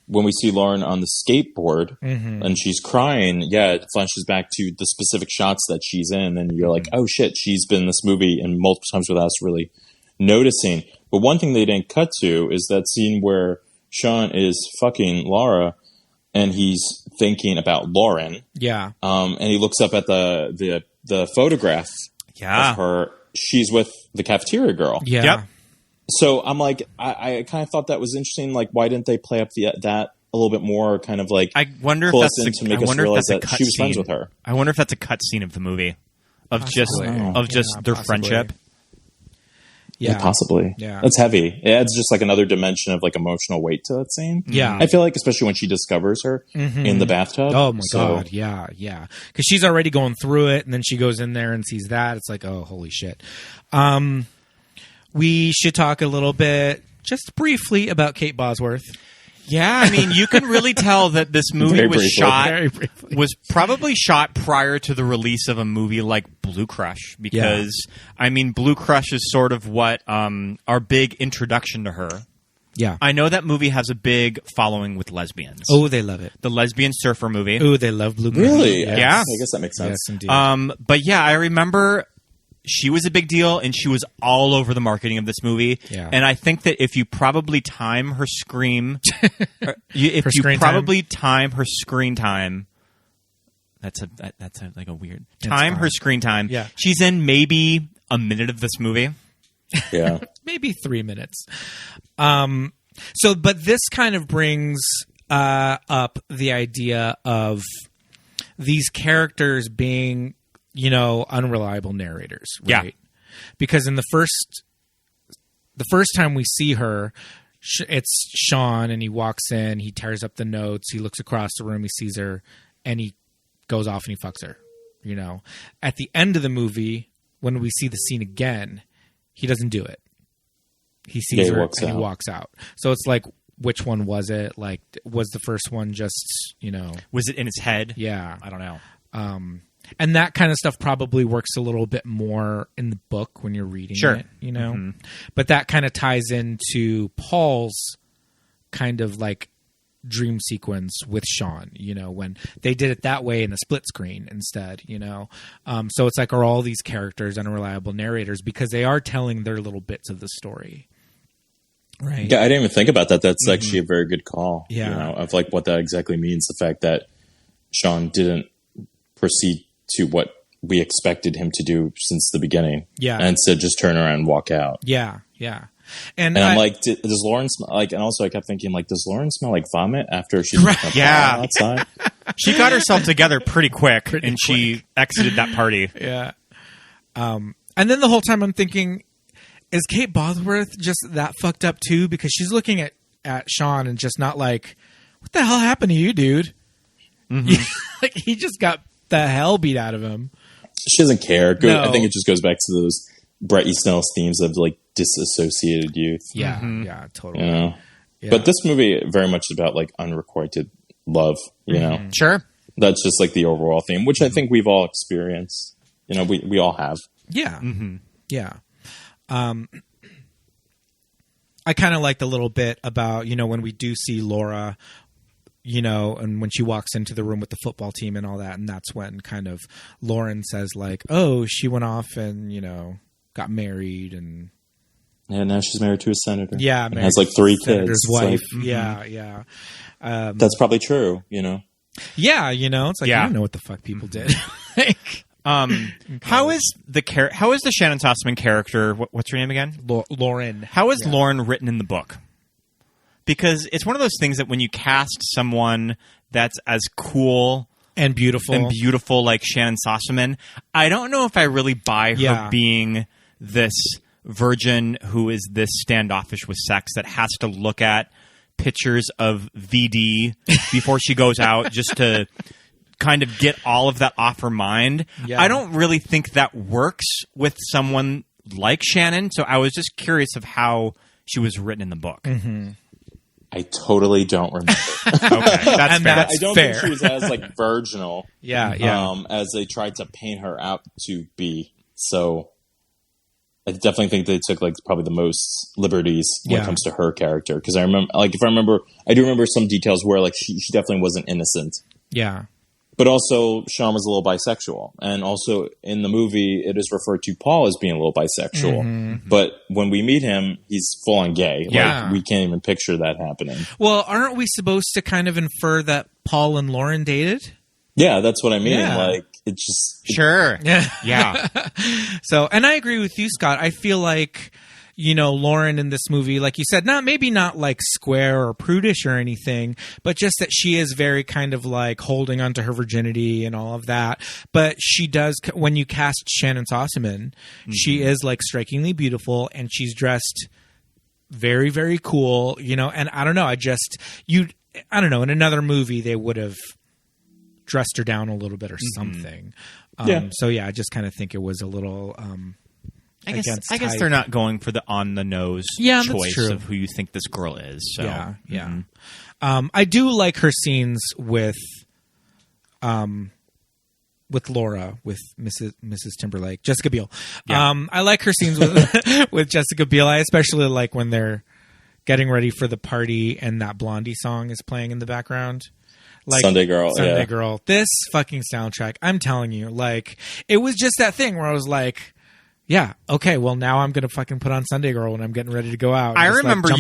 When we see Lauren on the skateboard and she's crying, it flashes back to the specific shots that she's in, and you're like, oh shit, she's been in this movie and multiple times without us really noticing. But one thing they didn't cut to is that scene where Sean is fucking Laura and he's thinking about Lauren. Yeah. And he looks up at the photograph of her. She's with the cafeteria girl. Yeah. Yep. So I'm like, I kind of thought that was interesting. Like, why didn't they play up that a little bit more? Kind of like, I wonder pull if us in to make us realize that she was friends with her. I wonder if that's a cut scene of the movie, of possibly. just their friendship. Yeah, possibly. Yeah, that's heavy. It adds just like another dimension of like emotional weight to that scene. Yeah, I feel like especially when she discovers her in the bathtub. Oh my god, yeah, because she's already going through it, and then she goes in there and sees that. It's like, oh, holy shit. We should talk a little bit, just briefly, about Kate Bosworth. Yeah, I mean, you can really tell that this movie was probably shot prior to the release of a movie like Blue Crush, because I mean, Blue Crush is sort of what our big introduction to her. Yeah, I know that movie has a big following with lesbians. Oh, they love it. The lesbian surfer movie. Oh, they love Blue Crush. Really? Yeah, I guess that makes sense. Yes, indeed. But yeah, I remember. She was a big deal, and she was all over the marketing of this movie. Yeah. And I think that if you probably time her scream, time her screen time, that's like a weird time. Her screen time. Yeah. She's in maybe a minute of this movie. Yeah, maybe 3 minutes. But this kind of brings up the idea of these characters being, unreliable narrators, right? Yeah. Because in the first time we see her, it's Sean, and he walks in, he tears up the notes, he looks across the room, he sees her, and he goes off and he fucks her. At the end of the movie, when we see the scene again, he doesn't do it. He sees her and he walks out. So it's like, which one was it? Like, was the first one just, Was it in his head? Yeah. I don't know. And that kind of stuff probably works a little bit more in the book when you're reading it, But that kind of ties into Paul's kind of like dream sequence with Sean, when they did it that way in the split screen instead, So it's like, are all these characters unreliable narrators because they are telling their little bits of the story? Right. Yeah, I didn't even think about that. That's actually a very good call. Yeah. Of like what that exactly means. The fact that Sean didn't proceed to what we expected him to do since the beginning. Yeah. And instead just turn around and walk out. Yeah. Yeah. And I'm like, does Lauren smell like, and also I kept thinking like, does Lauren smell like vomit after she outside? She got herself together pretty quick and she exited that party. Yeah. And then the whole time I'm thinking, is Kate Bosworth just that fucked up too? Because she's looking at Sean and just not like, what the hell happened to you, dude? Mm-hmm. Like he just got the hell beat out of him. She doesn't care. No. I think it just goes back to those Bret Easton Ellis themes of like disassociated youth. Yeah, yeah, totally. Yeah. But this movie very much is about like unrequited love, you know? Sure. That's just like the overall theme, which I think we've all experienced. You know, we all have. Yeah. Yeah. I kind of liked a little bit about, you know, when we do see Laura, you know, and when she walks into the room with the football team and all that, and that's when kind of Lauren says like, oh, she went off and, you know, got married and... Yeah, now she's married to a senator. Yeah. And has like 3 senator's kids. wife. Like, yeah. that's probably true, you know? Yeah, you know, it's like, I don't know what the fuck people did. How is the Shannon Tosman character? What's her name again? Lauren. How is Lauren written in the book? Because it's one of those things that when you cast someone that's as cool and beautiful like Shannon Tosman, I don't know if I really buy her being this virgin who is this standoffish with sex that has to look at pictures of VD before she goes out just to kind of get all of that off her mind. Yeah. I don't really think that works with someone like Shannon, so I was just curious of how she was written in the book. Mm-hmm. I totally don't remember. Okay, that's fair. I don't think she was as like virginal. Yeah. As they tried to paint her out to be. So I definitely think they took like probably the most liberties when it comes to her character. Because I remember, like, I do remember some details where like she definitely wasn't innocent. Yeah. But also, Sean was a little bisexual. And also, in the movie, it is referred to Paul as being a little bisexual. Mm-hmm. But when we meet him, he's full-on gay. Yeah. Like, we can't even picture that happening. Well, aren't we supposed to kind of infer that Paul and Lauren dated? Yeah, that's what I mean. Yeah. Like, it's just... Sure. Yeah. So, and I agree with you, Scott. I feel like... You know, Lauren in this movie, like you said, maybe not like square or prudish or anything, but just that she is very kind of like holding onto her virginity and all of that. But she does, when you cast Shannon Tosman, she is like strikingly beautiful and she's dressed very, very cool, you know, and I don't know, I don't know, in another movie they would have dressed her down a little bit or something. So yeah, I just kind of think it was a little, I guess they're not going for the on the nose choice of who you think this girl is. So. Yeah. I do like her scenes with Laura, with Mrs. Timberlake, Jessica Biel. Yeah. I like her scenes with Jessica Biel. I especially like when they're getting ready for the party and that Blondie song is playing in the background. Like Sunday Girl. This fucking soundtrack, I'm telling you, like it was just that thing where I was like. Yeah. Okay. Well, now I'm gonna fucking put on Sunday Girl when I'm getting ready to go out. I remember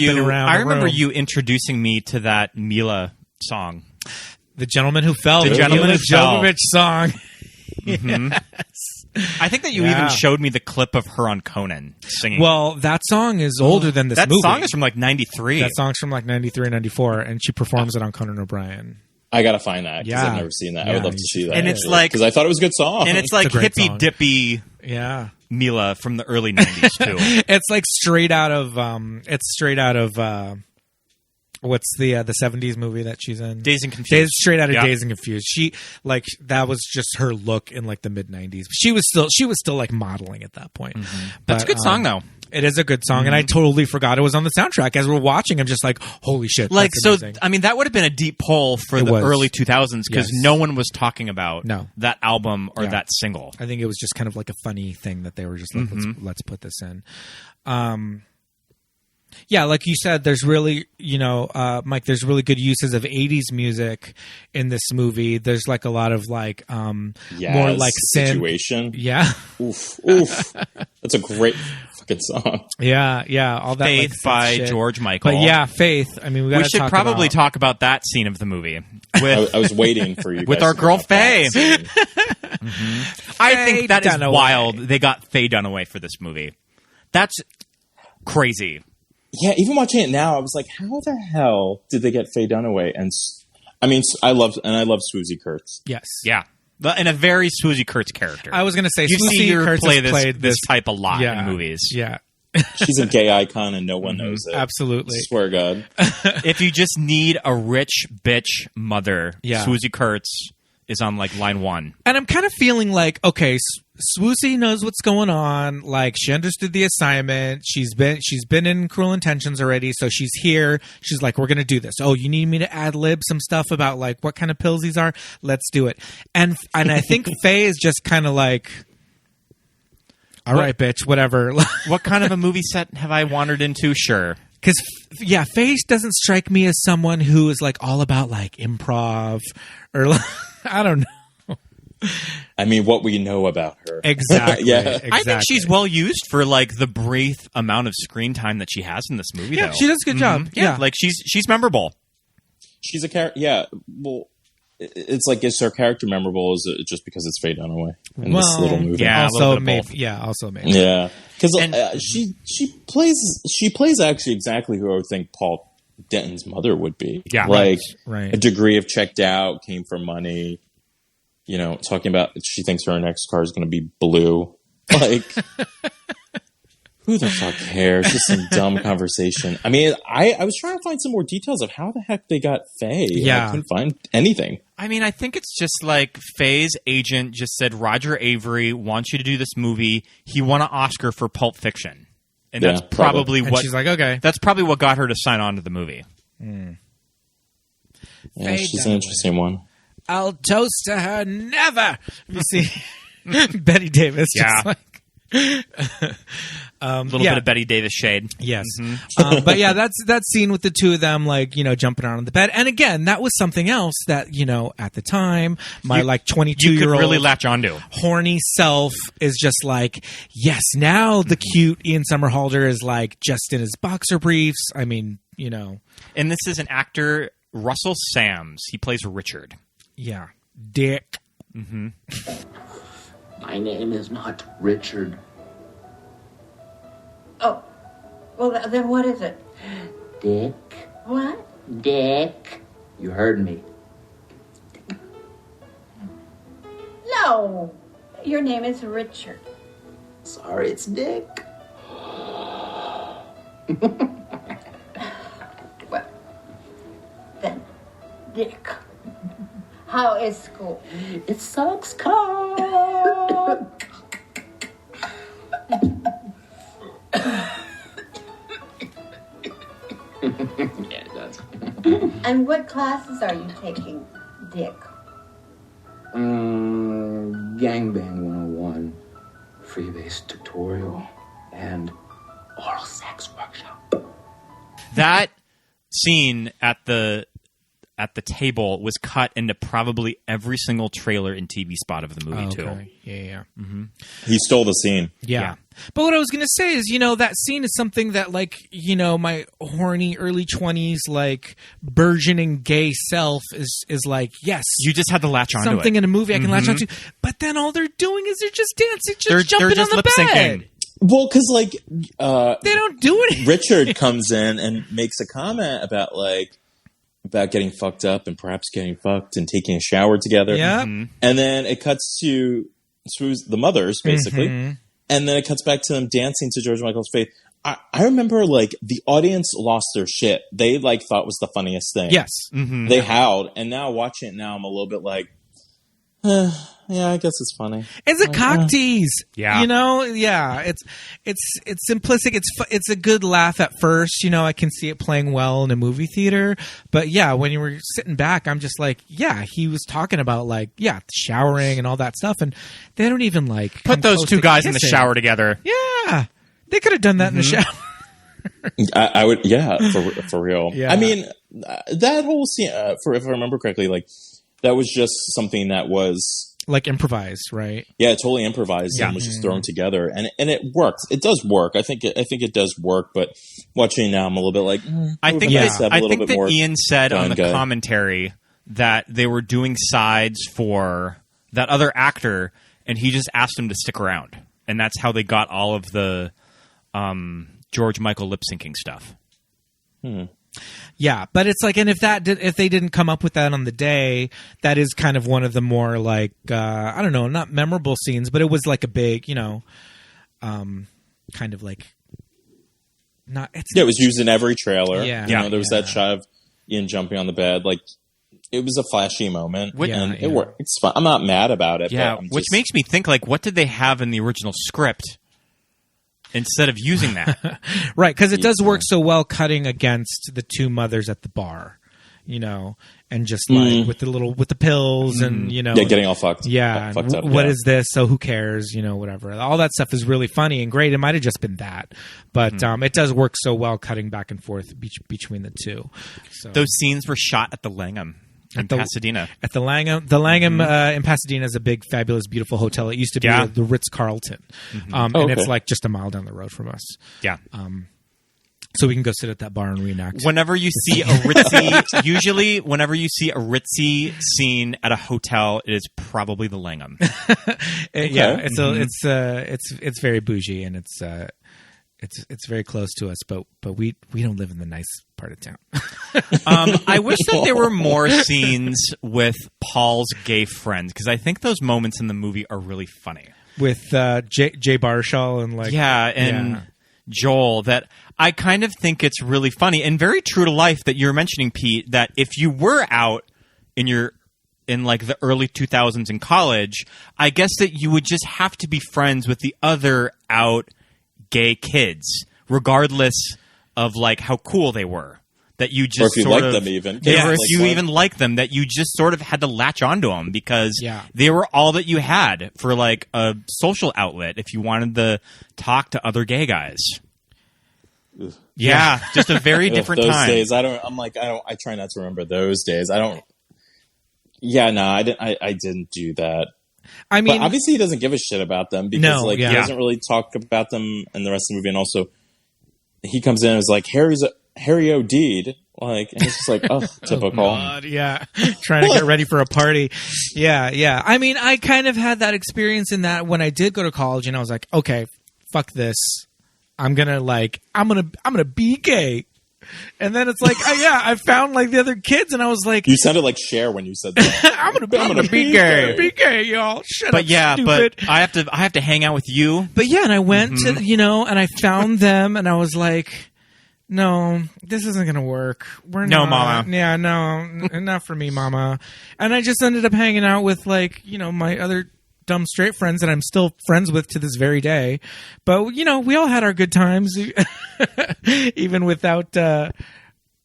you introducing me to that Mila song, "The Gentleman Who Fell." The Gentleman Who Fell. Jovovich song. Mm-hmm. Yes. I think that you even showed me the clip of her on Conan singing. Well, that song is older than this movie. That song is from like 93. That song's from like 93 or 94, and she performs it on Conan O'Brien. I gotta find that because I've never seen that. I would love to see that. And it's like because I thought it was a good song, and it's like hippy dippy. Yeah. Mila from the early 90s too. It's like straight out of what's the 70s movie that she's in? Dazed and Confused. Straight out of Dazed and Confused. She like that was just her look in like the mid 90s. She was still like modeling at that point. Mm-hmm. That's a good song though. It is a good song, and I totally forgot it was on the soundtrack. As we're watching, I'm just like, holy shit. Like, that's so, amazing. I mean, that would have been a deep pull for the early 2000s because no one was talking about that album or that single. I think it was just kind of like a funny thing that they were just like, let's put this in. Yeah, like you said, there's really, you know, Mike, there's really good uses of 80s music in this movie. There's like a lot of like, more like situation. Yeah. Oof. That's a great fucking song. Yeah. All that Faith by shit. George Michael. But yeah, Faith. I mean, we should probably talk about that scene of the movie. I was waiting for you with guys our girl Faye. I think that Dunaway. Is wild. They got Faye Dunaway for this movie. That's crazy. Yeah, even watching it now, I was like, how the hell did they get Faye Dunaway? And I mean, I love Swoosie Kurtz. Yes. Yeah. And a very Swoosie Kurtz character. I was going to say, you Swoosie see her Kurtz play played this type a lot in movies. Yeah. She's a gay icon and no one knows it. Absolutely. I swear to God. If you just need a rich bitch mother, Swoosie Kurtz is on like line 1. And I'm kind of feeling like, okay, Swoosie knows what's going on. Like, she understood the assignment. She's been in Cruel Intentions already, so she's here. She's like, we're gonna do this. Oh, you need me to ad lib some stuff about like what kind of pills these are? Let's do it. And I think Faye is just kind of like, all right, bitch, whatever. What kind of a movie set have I wandered into? Sure. Because, yeah, Faye doesn't strike me as someone who is like all about like improv or like, I don't know. I mean, what we know about her. Exactly. Yeah. Exactly. I think she's well used for like the brief amount of screen time that she has in this movie. Yeah, though. she does a good job. Yeah, like she's memorable. She's a character. Yeah. Well, it's like, is her character memorable? Is it just because it's Faye Dunaway in this little movie? Yeah, also maybe. Yeah, also maybe. Yeah, because she plays actually exactly who I would think Paul Denton's mother would be. Yeah, like right. a degree of checked out, came from money. You know, talking about she thinks her next car is going to be blue. Like, who the fuck cares? Just some dumb conversation. I mean, I was trying to find some more details of how the heck they got Faye. Yeah. I couldn't find anything. I mean, I think it's just like Faye's agent just said, Roger Avery wants you to do this movie. He won an Oscar for Pulp Fiction. And Yeah, that's probably And what she's like, okay. that's probably what got her to sign on to the movie. Yeah, Faye she's Dunaway. an interesting one. I'll toast to her never. You see, Betty Davis. Yeah. Just like, A little bit of Betty Davis shade. Yes. But yeah, that's that scene with the two of them, like, you know, jumping around on the bed. And again, that was something else that, you know, at the time, my like 22-year-old You could really latch onto. horny self is just like, yes, now the cute Ian Somerhalder is like just in his boxer briefs. I mean, you know. And this is an actor, Russell Sams. He plays Richard. Yeah. Dick. My name is not Richard. Oh, well, then what is it? Dick. What? Dick. You heard me. No, your name is Richard. Sorry, it's Dick. Well, then, Dick. How is school? It sucks cock. Yeah, it does. And what classes are you taking, Dick? Gangbang 101, freebase tutorial, and oral sex workshop. That scene at the table was cut into probably every single trailer and TV spot of the movie, too. Yeah. He stole the scene. Yeah. But what I was going to say is, you know, that scene is something that, like, you know, my horny early 20s, like, burgeoning gay self is like, yes. You just had to latch onto something it. in a movie I can latch onto. But then all they're doing is they're just dancing, They're jumping just on the lip bed. syncing. Well, because, like... they don't do anything. Richard comes in and makes a comment about getting fucked up and perhaps getting fucked and taking a shower together. Yeah. And then it cuts to the mothers, basically. And then it cuts back to them dancing to George Michael's Faith. I remember, like, the audience lost their shit. They, like, thought it was the funniest thing. Yes. They howled. And now watching it now, I'm a little bit like, yeah, I guess it's funny. It's a cock tease. Yeah. You know, yeah. It's simplistic. It's a good laugh at first. You know, I can see it playing well in a movie theater. But yeah, when you were sitting back, I'm just like, yeah, he was talking about like, yeah, showering and all that stuff. And they don't even like Put those two guys in the shower together. Yeah. They could have done that in the shower. I would, yeah, for real. Yeah. I mean, that whole scene, if I remember correctly, like, that was just something that was like improvised, right? Yeah, totally improvised and was just thrown together, and it worked. It does work. I think it does work. But watching now, I'm a little bit like, I think that Ian said on the commentary that they were doing sides for that other actor, and he just asked him to stick around, and that's how they got all of the George Michael lip syncing stuff. Yeah, but it's like, and if they didn't come up with that on the day, that is kind of one of the more like I don't know, not memorable scenes, but it was like a big, you know, kind of like not. It was used in every trailer. Yeah, you know, there was that shot of Ian jumping on the bed. Like, it was a flashy moment, and yeah. it worked. It's fun. I'm not mad about it. Yeah, but I'm which makes me think, like, what did they have in the original script instead of using that? Right, because it does work so well cutting against the two mothers at the bar, and just like with the pills and getting all fucked. Yeah, fucked up. What is this? So who cares? Whatever. All that stuff is really funny and great. It might have just been that, but it does work so well cutting back and forth between the two. So. Those scenes were shot at the Langham in Pasadena. At the Langham in Pasadena is a big, fabulous, beautiful hotel. It used to be the Ritz-Carlton, and it's like just a mile down the road from us. Yeah. So we can go sit at that bar and reenact. Whenever you see a ritzy, whenever you see a ritzy scene at a hotel, it is probably the Langham. Yeah, it's very bougie and it's very close to us, but we don't live in the nice part of town. I wish that there were more scenes with Paul's gay friends, because I think those moments in the movie are really funny. With Jay Baruchel and Joel, that I kind of think it's really funny and very true to life that you're mentioning, Pete, that if you were out in like the early 2000s in college, I guess that you would just have to be friends with the other out gay kids, regardless of like how cool they were. That you just, or if you liked them even. Yeah, or if you even liked them, that you just sort of had to latch onto them because they were all that you had for like a social outlet if you wanted to talk to other gay guys. Yeah, just a very different those time. Days, I try not to remember those days. I didn't do that. I mean, but obviously he doesn't give a shit about them because he doesn't really talk about them in the rest of the movie. And also he comes in and is like, Harry OD'd. Like, and it's just like, oh, typical. Oh God, yeah. Trying to get ready for a party. Yeah. I mean, I kind of had that experience in that when I did go to college and I was like, okay, fuck this. I'm gonna be gay. And then it's like, I found like the other kids and I was like, you sounded like Cher when you said that. I'm gonna be gay. Be gay, y'all. Shut up, stupid. But I have to hang out with you. But yeah, and I went to, and I found them and I was like, no, this isn't going to work. No, Mama. Yeah, no, not for me, Mama. And I just ended up hanging out with like, my other dumb straight friends that I'm still friends with to this very day. But, we all had our good times, even without, I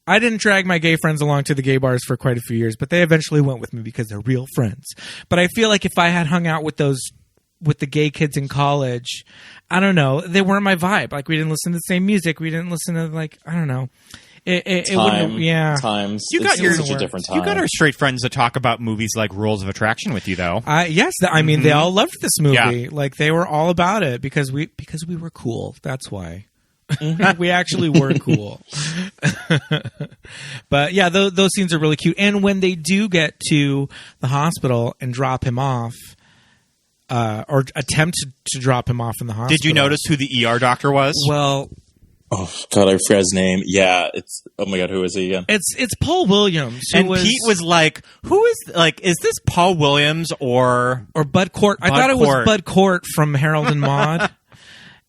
didn't drag my gay friends along to the gay bars for quite a few years, but they eventually went with me because they're real friends. But I feel like if I had hung out with the gay kids in college, I don't know, they weren't my vibe. Like, we didn't listen to the same music. We didn't listen to, like, I don't know. It wouldn't, yeah. Times. You got such a different time. You got our straight friends to talk about movies like Rules of Attraction with you, though. Yes, I mean, they all loved this movie. Yeah. Like, they were all about it because we were cool. That's why. We actually were cool. But yeah, those scenes are really cute. And when they do get to the hospital and drop him off, or attempt to drop him off in the hospital. Did you notice who the ER doctor was? Well, oh God, I forgot his name. Yeah, oh my God, who is he again? It's Paul Williams. And Pete was like, is this Paul Williams or Bud Cort? I thought it was Bud Cort from Harold and Maude.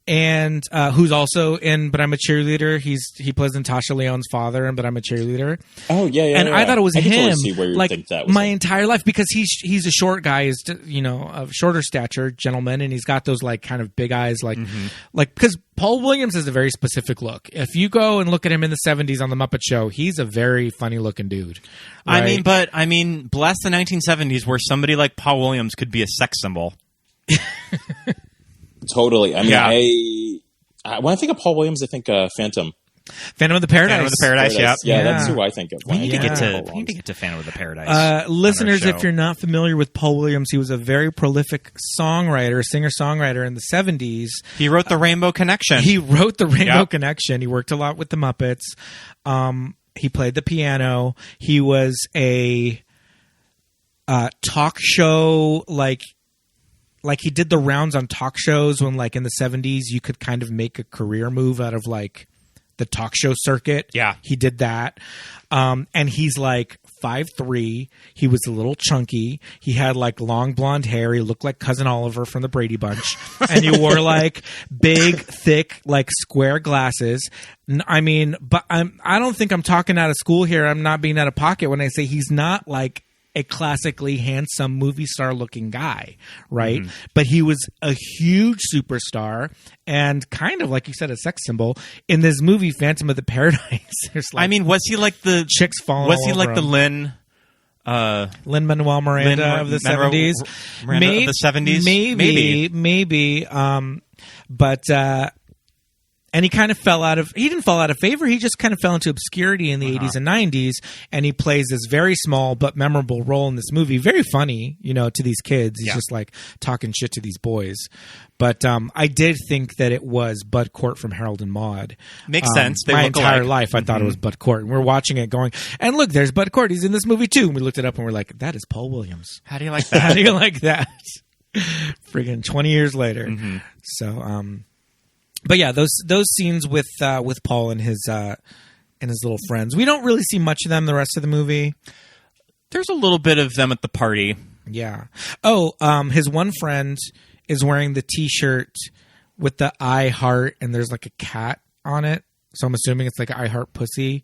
And who's also in But I'm a Cheerleader. He plays Natasha Lyonne's father in But I'm a Cheerleader. Oh yeah. And I thought it was him. Totally see where you like think that was my entire life, because he's a short guy, he's of shorter stature gentleman, and he's got those like kind of big eyes, like because Paul Williams has a very specific look. If you go and look at him in the 70s on the Muppet Show, he's a very funny looking dude. Right? I mean, bless the 1970s where somebody like Paul Williams could be a sex symbol. Totally. I mean, when I think of Paul Williams, I think Phantom of the Paradise. Phantom of the Paradise, yeah. That's who I think of. We need to get to Phantom of the Paradise. Listeners, if you're not familiar with Paul Williams, he was a very prolific singer-songwriter in the 70s. He wrote The Rainbow Connection. Connection. He worked a lot with the Muppets. He played the piano. He was a talk show, like he did the rounds on talk shows when, like, in the 70s, you could kind of make a career move out of, like, the talk show circuit. Yeah. He did that. And he's like 5'3". He was a little chunky. He had like long blonde hair. He looked like Cousin Oliver from the Brady Bunch. And he wore like big, thick, like square glasses. I mean, but I don't think I'm talking out of school here. I'm not being out of pocket when I say he's not like a classically handsome movie star looking guy, right? But he was a huge superstar and kind of, like you said, a sex symbol in this movie, Phantom of the Paradise. There's like, I mean, was he like the chicks falling? Was all he over like him. the Lin-Manuel Miranda of the 70s? Miranda of the 70s? Maybe. But and he kind of he didn't fall out of favor. He just kind of fell into obscurity in the 80s and 90s. And he plays this very small but memorable role in this movie. Very funny, to these kids. He's just like talking shit to these boys. But I did think that it was Bud Cort from Harold and Maude. Makes sense. They my look entire alike. life, I thought it was Bud Cort. And we're watching it going, and look, there's Bud Cort. He's in this movie too. And we looked it up and we're like, that is Paul Williams. How do you like that? How do you like that? Friggin' 20 years later. So, but yeah, those scenes with Paul and his little friends, we don't really see much of them the rest of the movie. There's a little bit of them at the party. Yeah. Oh, his one friend is wearing the T-shirt with the I heart, and there's like a cat on it. So I'm assuming it's like I heart pussy,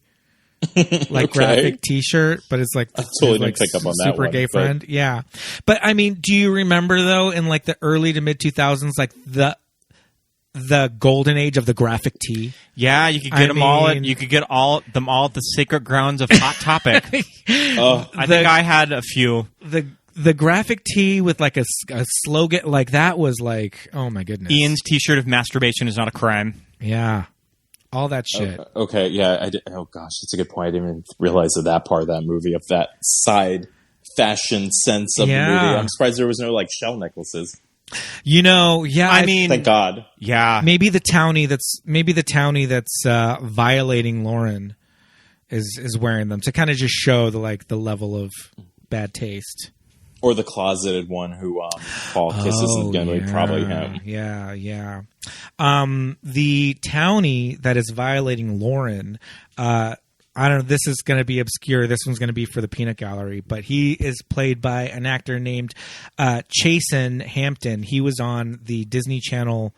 like graphic T-shirt, but it's like I totally like didn't pick up on that super one, gay but- friend. Yeah, but I mean, do you remember though in like the early to mid 2000s, like the golden age of the graphic tee? Yeah, you could get them all. You could get them all at the sacred grounds of Hot Topic. I think I had a few. The graphic tee with like a slogan like that was like, oh my goodness. Ian's T-shirt of masturbation is not a crime. Yeah, all that shit. Okay, yeah. Oh gosh, that's a good point. I didn't even realize that part of that movie, of that side fashion sense of the movie. I'm surprised there was no like shell necklaces. Yeah. I mean, thank God. Yeah, maybe the townie that's violating Lauren is wearing them to kind of just show the level of bad taste. Or the closeted one who Paul kisses is going to be probably him. Yeah. The townie that is violating Lauren, I don't know, this is going to be obscure. This one's going to be for the peanut gallery, but he is played by an actor named Chasen Hampton. He was on the Disney Channel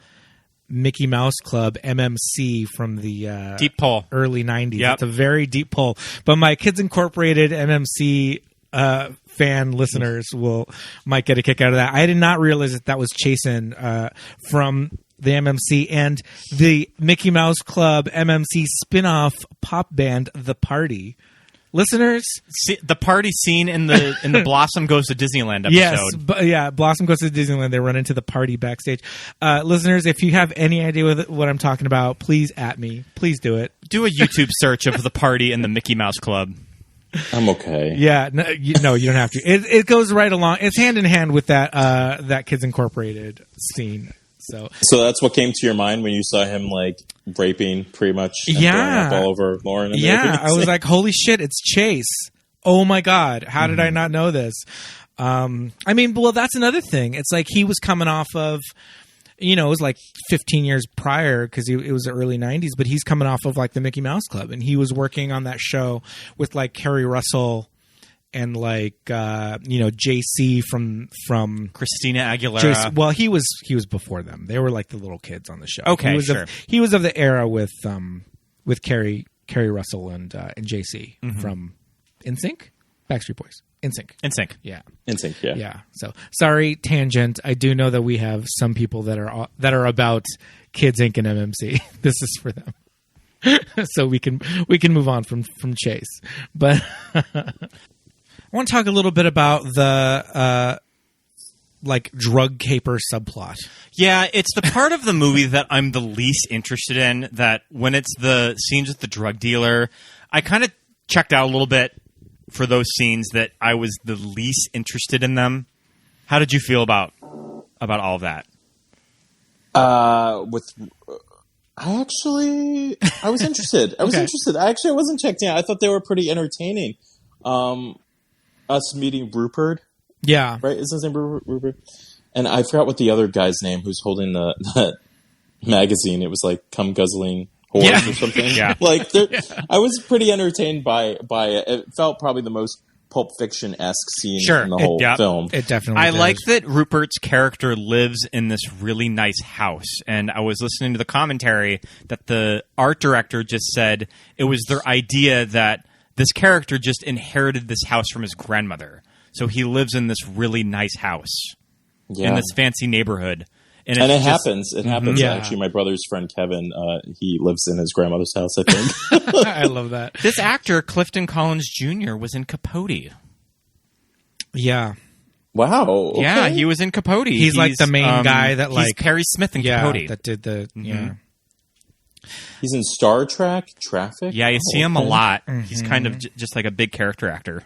Mickey Mouse Club MMC from the deep pull early 90s. Yep. It's a very deep pull. But my Kids Incorporated MMC fan listeners might get a kick out of that. I did not realize that was Chasen from the MMC and the Mickey Mouse Club MMC spin-off pop band The Party. Listeners, the party scene in the Blossom Goes to Disneyland episode. Yes, Blossom Goes to Disneyland. They run into the party backstage. Listeners, if you have any idea what I'm talking about, please at me. Please do it. Do a YouTube search of The Party and the Mickey Mouse Club. I'm okay. Yeah, no, you don't have to. It goes right along. It's hand in hand with that Kids Incorporated scene. So that's what came to your mind when you saw him like raping pretty much and throwing up all over Lauren. I was like, holy shit, it's Chase. Oh my God, how did I not know this? I mean, well, that's another thing. It's like he was coming off of, it was like 15 years prior because it was the early 90s, but he's coming off of like the Mickey Mouse Club, and he was working on that show with like Kerry Russell and like JC from Christina Aguilera. Well, he was before them. They were like the little kids on the show. Okay, he was of the era with Kerry Russell and JC from NSYNC, Backstreet Boys. NSYNC. Yeah. NSYNC, yeah. Yeah. So sorry, tangent. I do know that we have some people that are about Kids Inc. and MMC. This is for them. So we can move on from Chase. But I want to talk a little bit about the like drug caper subplot. Yeah, it's the part of the movie that I'm the least interested in. That when it's the scenes with the drug dealer, I kind of checked out a little bit for those scenes that I was the least interested in them. How did you feel about all of that? I was interested. I interested. I wasn't checked in. I thought they were pretty entertaining. Us meeting Rupert. Yeah. Right? Is his name Rupert? And I forgot what the other guy's name who's holding the magazine. It was like cum guzzling horse or something. Yeah. Like, I was pretty entertained by it. It felt probably the most Pulp Fiction-esque scene in the whole film. It definitely I does. like that Rupert's character lives in this really nice house. And I was listening to the commentary that the art director just said it was their idea that this character just inherited this house from his grandmother. So he lives in this really nice house in this fancy neighborhood. And it happens. It happens. Yeah. Actually, my brother's friend Kevin, he lives in his grandmother's house, I think. I love that. This actor, Clifton Collins Jr., was in Capote. Yeah. Wow. Okay. Yeah, he was in Capote. He's like the main guy that he's Perry Smith in Capote. that did the He's in Star Trek, Traffic. Yeah, you see him a lot. He's kind of just like a big character actor.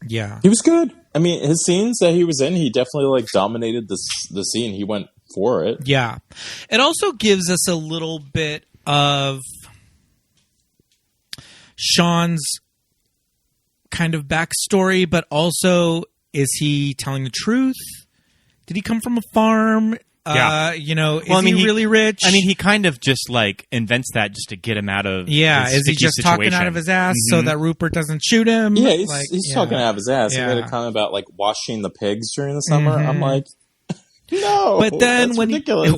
Yeah. He was good. I mean, his scenes that he was in, he definitely like dominated the scene. He went for it. Yeah. It also gives us a little bit of Sean's kind of backstory, but also, is he telling the truth? Did he come from a farm? Yeah. Is he really rich? I mean, he kind of just like invents that just to get him out of his is he just situation. talking out of his ass so that Rupert doesn't shoot him? Yeah, he's talking out of his ass. Yeah. He made a comment about like washing the pigs during the summer. I'm like, no, but then that's when ridiculous.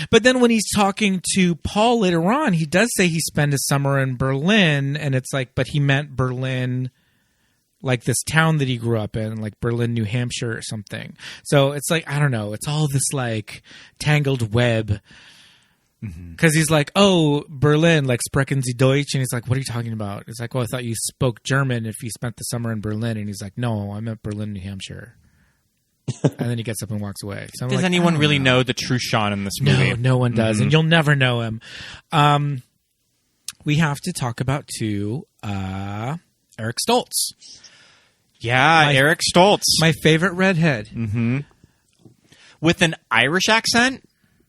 but then when he's talking to Paul later on, he does say he spent his summer in Berlin, and it's like, but he meant Berlin, like this town that he grew up in, like Berlin, New Hampshire or something. So it's like, I don't know. It's all this like tangled web. Because he's like, oh, Berlin, like sprechen Sie Deutsch? And he's like, what are you talking about? It's like, well, I thought you spoke German if you spent the summer in Berlin. And he's like, no, I meant Berlin, New Hampshire. And then he gets up and walks away. So Does anyone really know the true Sean in this movie? No one does. And you'll never know him. We have to talk about, too, Eric Stoltz. Yeah, Eric Stoltz. My favorite redhead. With an Irish accent?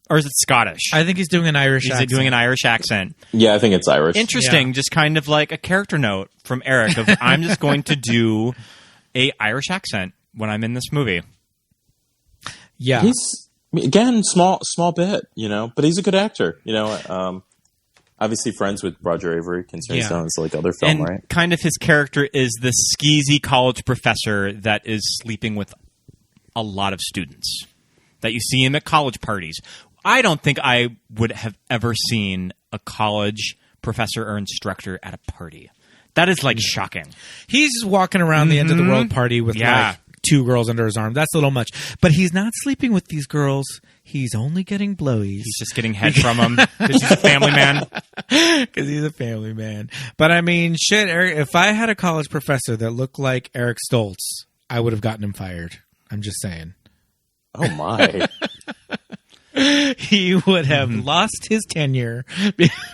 Or is it Scottish? I think he's doing an Irish accent. He's doing an Irish accent. Yeah, I think it's Irish. Interesting. Just kind of like a character note from Eric of I'm just going to do a Irish accent when I'm in this movie. Yeah. He's, again, small bit, but he's a good actor, obviously friends with Roger Avery, considering he's done his like other film, and right? Kind of his character is the skeezy college professor that is sleeping with a lot of students that you see him at college parties. I don't think I would have ever seen a college professor or instructor at a party. That is like shocking. He's walking around the end of the world party with like 2 girls under his arm. That's a little much. But he's not sleeping with these girls. He's only getting blowies. He's just getting head from them because he's a family man. Because he's a family man. But I mean, shit, Eric, if I had a college professor that looked like Eric Stoltz, I would have gotten him fired. I'm just saying. Oh, my. He would have lost his tenure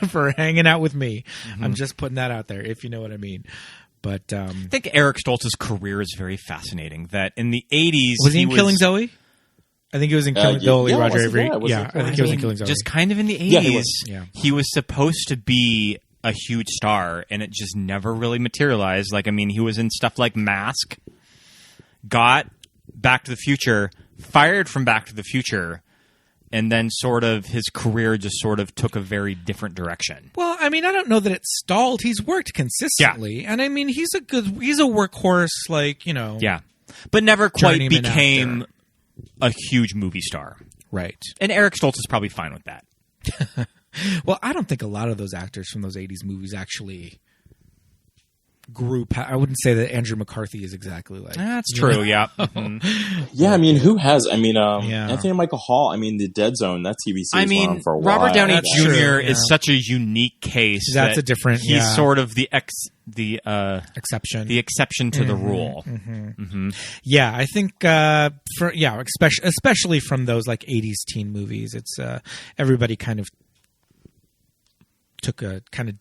for hanging out with me. I'm just putting that out there, if you know what I mean. But I think Eric Stoltz's career is very fascinating. That in the 80s... Was he in Killing Zoe? I think he was in Killing Zoe, Roger Avery. Yeah, I think he was in Killing Zoe. Just kind of in the 80s, he was supposed to be a huge star, and it just never really materialized. Like, I mean, he was in stuff like Mask, got Back to the Future, fired from Back to the Future, and then sort of his career just sort of took a very different direction. Well, I mean, I don't know that it stalled. He's worked consistently. And I mean, he's a workhorse, like, Yeah. But never quite became a huge movie star. Right. And Eric Stoltz is probably fine with that. Well, I don't think a lot of those actors from those 80s movies actually grew. I wouldn't say that Andrew McCarthy is exactly like. That's true, yeah. Yeah, I mean, who has? I mean, Anthony Michael Hall. I mean, The Dead Zone, that TV series went on for a while. Robert Downey Jr. is such a unique case. That's a different. He's sort of the exception. The exception to the rule. Yeah, I think especially from those like 80s teen movies, it's everybody kind of took a kind of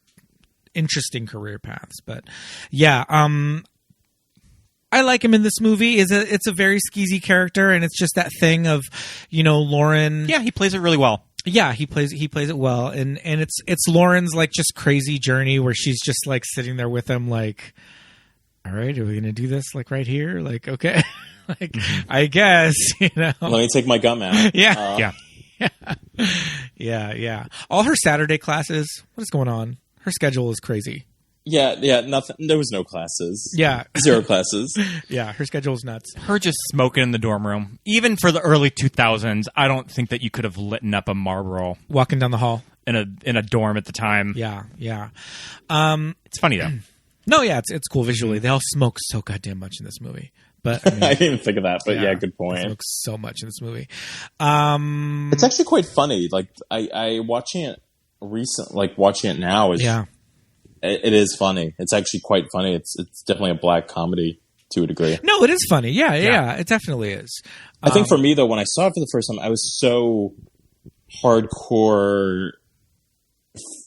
interesting career paths. But yeah, I like him in this movie. It's a very skeezy character, and it's just that thing of, Lauren. Yeah, he plays it really well. Yeah, he plays it well, and it's Lauren's like just crazy journey where she's just like sitting there with him, like, all right, are we gonna do this like right here? Like, okay, like I guess Let me take my gum out. Yeah. Yeah. All her Saturday classes. What is going on? Her schedule is crazy. Yeah, nothing. There was no classes. Yeah. 0 classes. Yeah, her schedule is nuts. Her just smoking in the dorm room. Even for the early 2000s, I don't think that you could have lit up a Marlboro Walking down the hall. in a dorm at the time. Yeah. It's funny though. No, yeah, it's cool visually. They all smoke so goddamn much in this movie. But I, mean, I didn't even think of that, but yeah, good point. They smoke so much in this movie. It's actually quite funny. Like I watching it watching it now is it is funny. It's actually quite funny. It's definitely a black comedy to a degree. No, it is funny. Yeah, it definitely is. I think for me though, when I saw it for the first time, I was so hardcore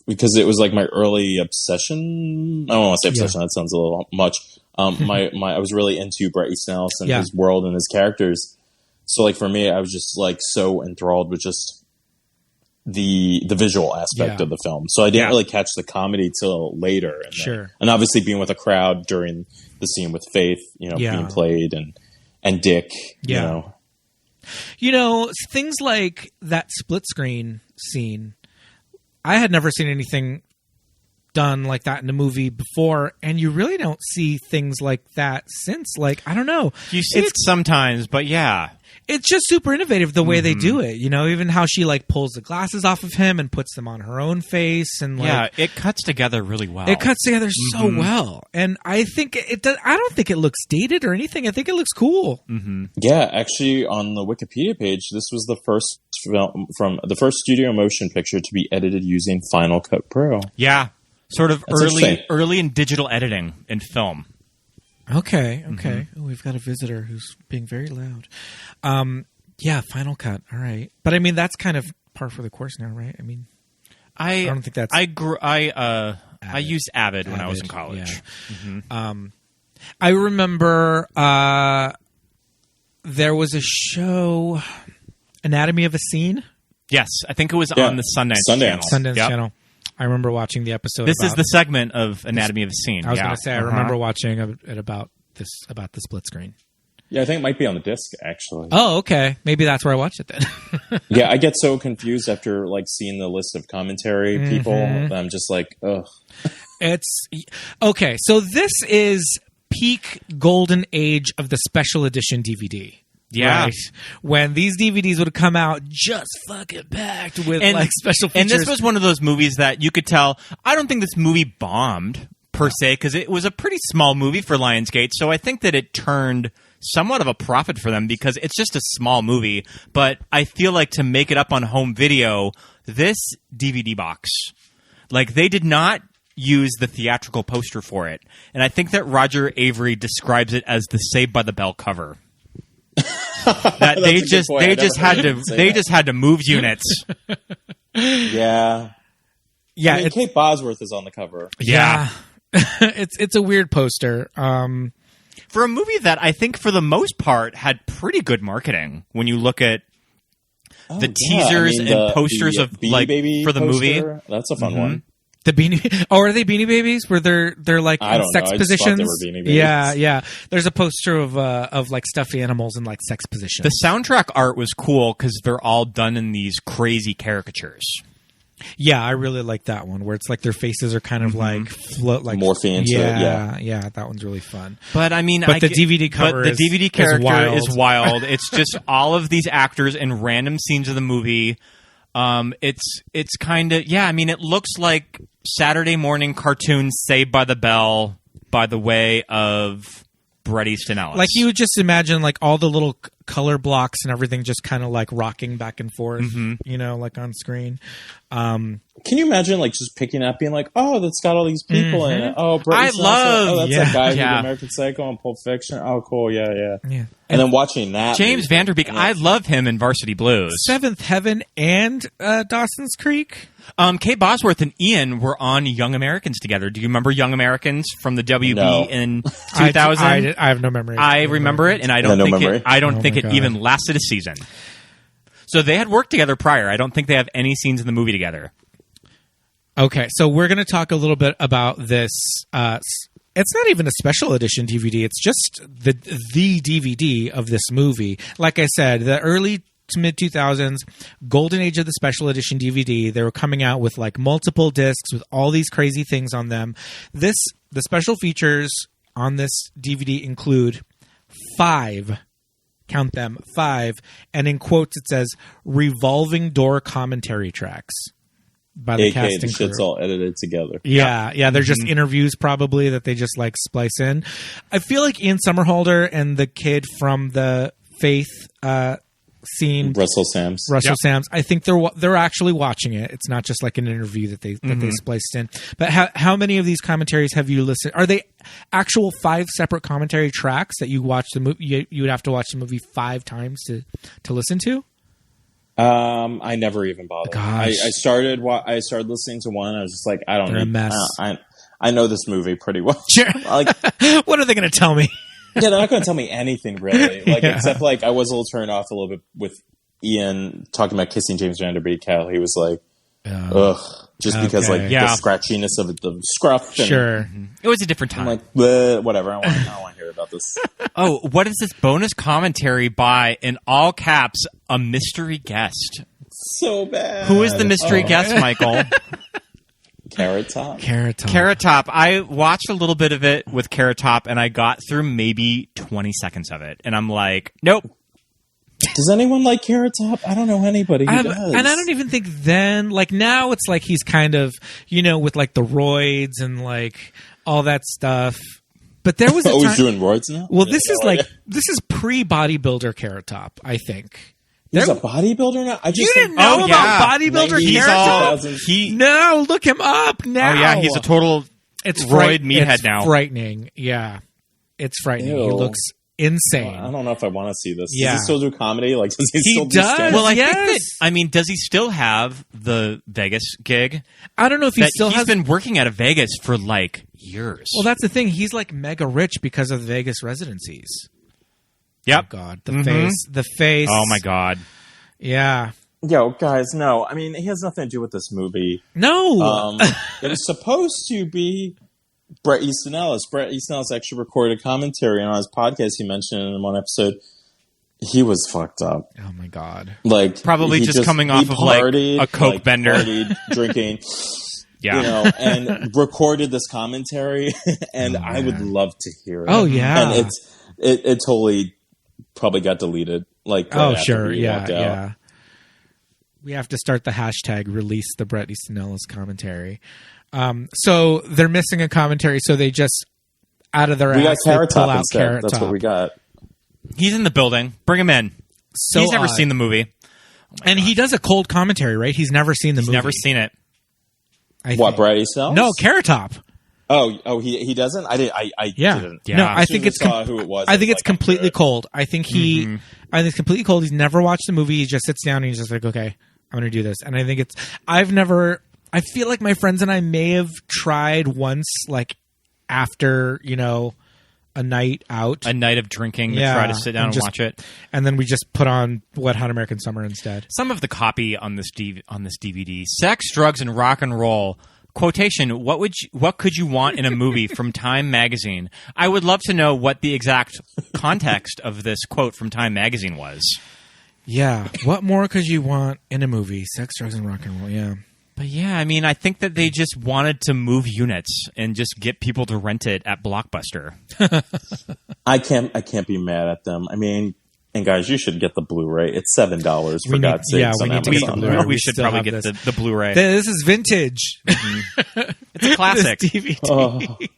because it was like my early obsession. I don't want to say obsession. That sounds a little much. I was really into Bret Easton Ellis and his world and his characters. So like for me, I was just like so enthralled with just the visual aspect of the film. So I didn't really catch the comedy till later. And and obviously being with a crowd during the scene with Faith, being played and Dick, you know, things like that split screen scene. I had never seen anything done like that in a movie before, and you really don't see things like that since. Like, I don't know. You see it sometimes, but yeah. It's just super innovative the way they do it. You know, even how she like pulls the glasses off of him and puts them on her own face, and like, it cuts together really well. It cuts together so well, and I think it does. I don't think it looks dated or anything. I think it looks cool. Yeah, actually, on the Wikipedia page, this was the first film from the first studio motion picture to be edited using Final Cut Pro. Yeah, sort of early in digital editing in film. Okay. Oh, we've got a visitor who's being very loud. Yeah, Final Cut. All right, but I mean that's kind of par for the course now, right? I mean, I don't think that's. I used Avid when I was in college. Yeah. I remember there was a show, Anatomy of a Scene. Yes, I think it was on the Sundance Channel. I remember watching the episode. This is the segment of Anatomy of a Scene. I was going to say I remember watching it about the split screen. Yeah, I think it might be on the disc actually. Oh, okay. Maybe that's where I watched it then. Yeah, I get so confused after like seeing the list of commentary people. I'm just like, ugh. It's okay. So this is peak golden age of the special edition DVD. Yeah. Right? When these DVDs would come out just fucking packed with like special features. And this was one of those movies that you could tell, I don't think this movie bombed per se, because it was a pretty small movie for Lionsgate. So I think that it turned somewhat of a profit for them because it's just a small movie. But I feel like to make it up on home video, this DVD box, like they did not use the theatrical poster for it. And I think that Roger Avery describes it as the Saved by the Bell cover. That they just had to move units. Yeah. I mean, Kate Bosworth is on the cover. Yeah. It's a weird poster. For a movie that I think for the most part had pretty good marketing when you look at the teasers and posters of Beanie like Baby for the poster, movie. That's a fun one. The Beanie, are they Beanie Babies? Where they're like in sex positions? They were Beanie Babies. Yeah. There's a poster of like stuffed animals in like sex positions. The soundtrack art was cool because they're all done in these crazy caricatures. Yeah, I really like that one where it's like their faces are kind of like float, like morphing into it. Yeah, that one's really fun. But I mean, the DVD cover, the DVD character is wild. It's just all of these actors in random scenes of the movie. It's kind of I mean, it looks like Saturday morning cartoon Saved by the Bell by the way of Bret Easton Ellis. Like you would just imagine like all the little color blocks and everything just kind of like rocking back and forth, like on screen. Can you imagine like just picking up being like, oh, that's got all these people in it. Oh, Bret Easton Ellis. That's that guy who did American Psycho and Pulp Fiction. Oh, cool. Yeah. And then watching that. James Vanderbeek, I love him in Varsity Blues. Seventh Heaven and Dawson's Creek. Kate Bosworth and Ian were on Young Americans together. Do you remember Young Americans from the WB in 2000? I have no memory. I remember it, and I don't think it even lasted a season. So they had worked together prior. I don't think they have any scenes in the movie together. Okay, so we're going to talk a little bit about this. It's not even a special edition DVD. It's just the DVD of this movie. Like I said, the early mid 2000s, golden age of the special edition DVD. They were coming out with like multiple discs with all these crazy things on them. The special features on this DVD include 5, count them, 5, and in quotes it says revolving door commentary tracks by the casting the crew. shit's all edited together. Yeah, they're just interviews probably that they just like splice in. I feel like Ian Somerhalder and the kid from the Faith scene, Russell Sams. I think they're actually watching it. It's not just like an interview that they spliced in. But how many of these commentaries have you listened? Are they actual 5 separate commentary tracks that you watch the movie? You would have to watch the movie 5 times to listen to. I never even bothered. Gosh. I started listening to one. I was just like, I don't They're a need. mess. I know this movie pretty well. Sure. Like, what are they going to tell me? yeah, they're not going to tell me anything really. Like, except like I was a little turned off a little bit with Ian talking about kissing James Van Der Beek. How he was like, ugh, just because like the scratchiness of the scruff. And, sure, it was a different time. I'm like, whatever. I don't want to hear about this. Oh, what is this bonus commentary by, in all caps, a mystery guest? So bad. Who is the mystery guest, Michael? Carrot Top. Carrot Top. I watched a little bit of it with Carrot Top, and I got through maybe 20 seconds of it, and I'm like, nope. Does anyone like Carrot Top? I don't know anybody who does. And I don't even think then, like now it's like he's kind of, with like the roids and like all that stuff. But there was a time, he's doing roids now? Well, this is pre-bodybuilder Carrot Top, I think. He's a bodybuilder now? You didn't know about bodybuilder Carrot Top? No, look him up now. Oh, yeah, he's a total roid meathead now. It's frightening. Yeah, it's frightening. Ew. He looks insane. I don't know if I want to see this. Yeah. Does he still do comedy? Like, does he still does. do stand-up? Well, I think that, does he still have the Vegas gig? I don't know if he still has. He's been working out of Vegas for like years. Well, that's the thing. He's like mega rich because of the Vegas residencies. Yep. Oh, God. The face. Oh, my God. Yeah. Yo, guys, no. I mean, he has nothing to do with this movie. No. It was supposed to be Bret Easton Ellis. Bret Easton Ellis actually recorded a commentary on his podcast. He mentioned in one episode. He was fucked up. Oh, my God. Like, probably just coming off of partied, like a Coke bender. Partied, drinking. Yeah. And recorded this commentary. And I would love to hear it. Oh, yeah. And it totally probably got deleted. Like, right after sure. he walked out. Yeah. We have to start the hashtag release the Bret Easton Ellis commentary. So they're missing a commentary, so they just out of their we ass got Carrot pull Top out instead. Carrot That's Top. what we got. He's in the building. Bring him in. So he's never seen the movie. And he does a cold commentary, right? He's never seen the movie. Never seen it. What, Bret Easton Ellis? No, Carrot Top. Oh, he doesn't? I didn't. No, I think it's who it was. I think it's completely cold. I think I think it's completely cold. He's never watched the movie. He just sits down and he's just like, okay, I'm going to do this. And I think I feel like my friends and I may have tried once, like after, a night out. A night of drinking to try to sit down and watch it. And then we just put on Wet Hot American Summer instead. Some of the copy on this DVD, sex, drugs, and rock and roll. Quotation, what could you want in a movie from Time Magazine? I would love to know what the exact context of this quote from Time Magazine was. Yeah. What more could you want in a movie? Sex, drugs, and rock and roll, yeah. But yeah, I mean, I think that they just wanted to move units and just get people to rent it at Blockbuster. I can't be mad at them. I mean, and guys, you should get the Blu-ray. It's $7 for God's sake. Yeah, we need to get the Blu-ray. We should probably get the Blu-ray. This is vintage. It's a classic. This DVD.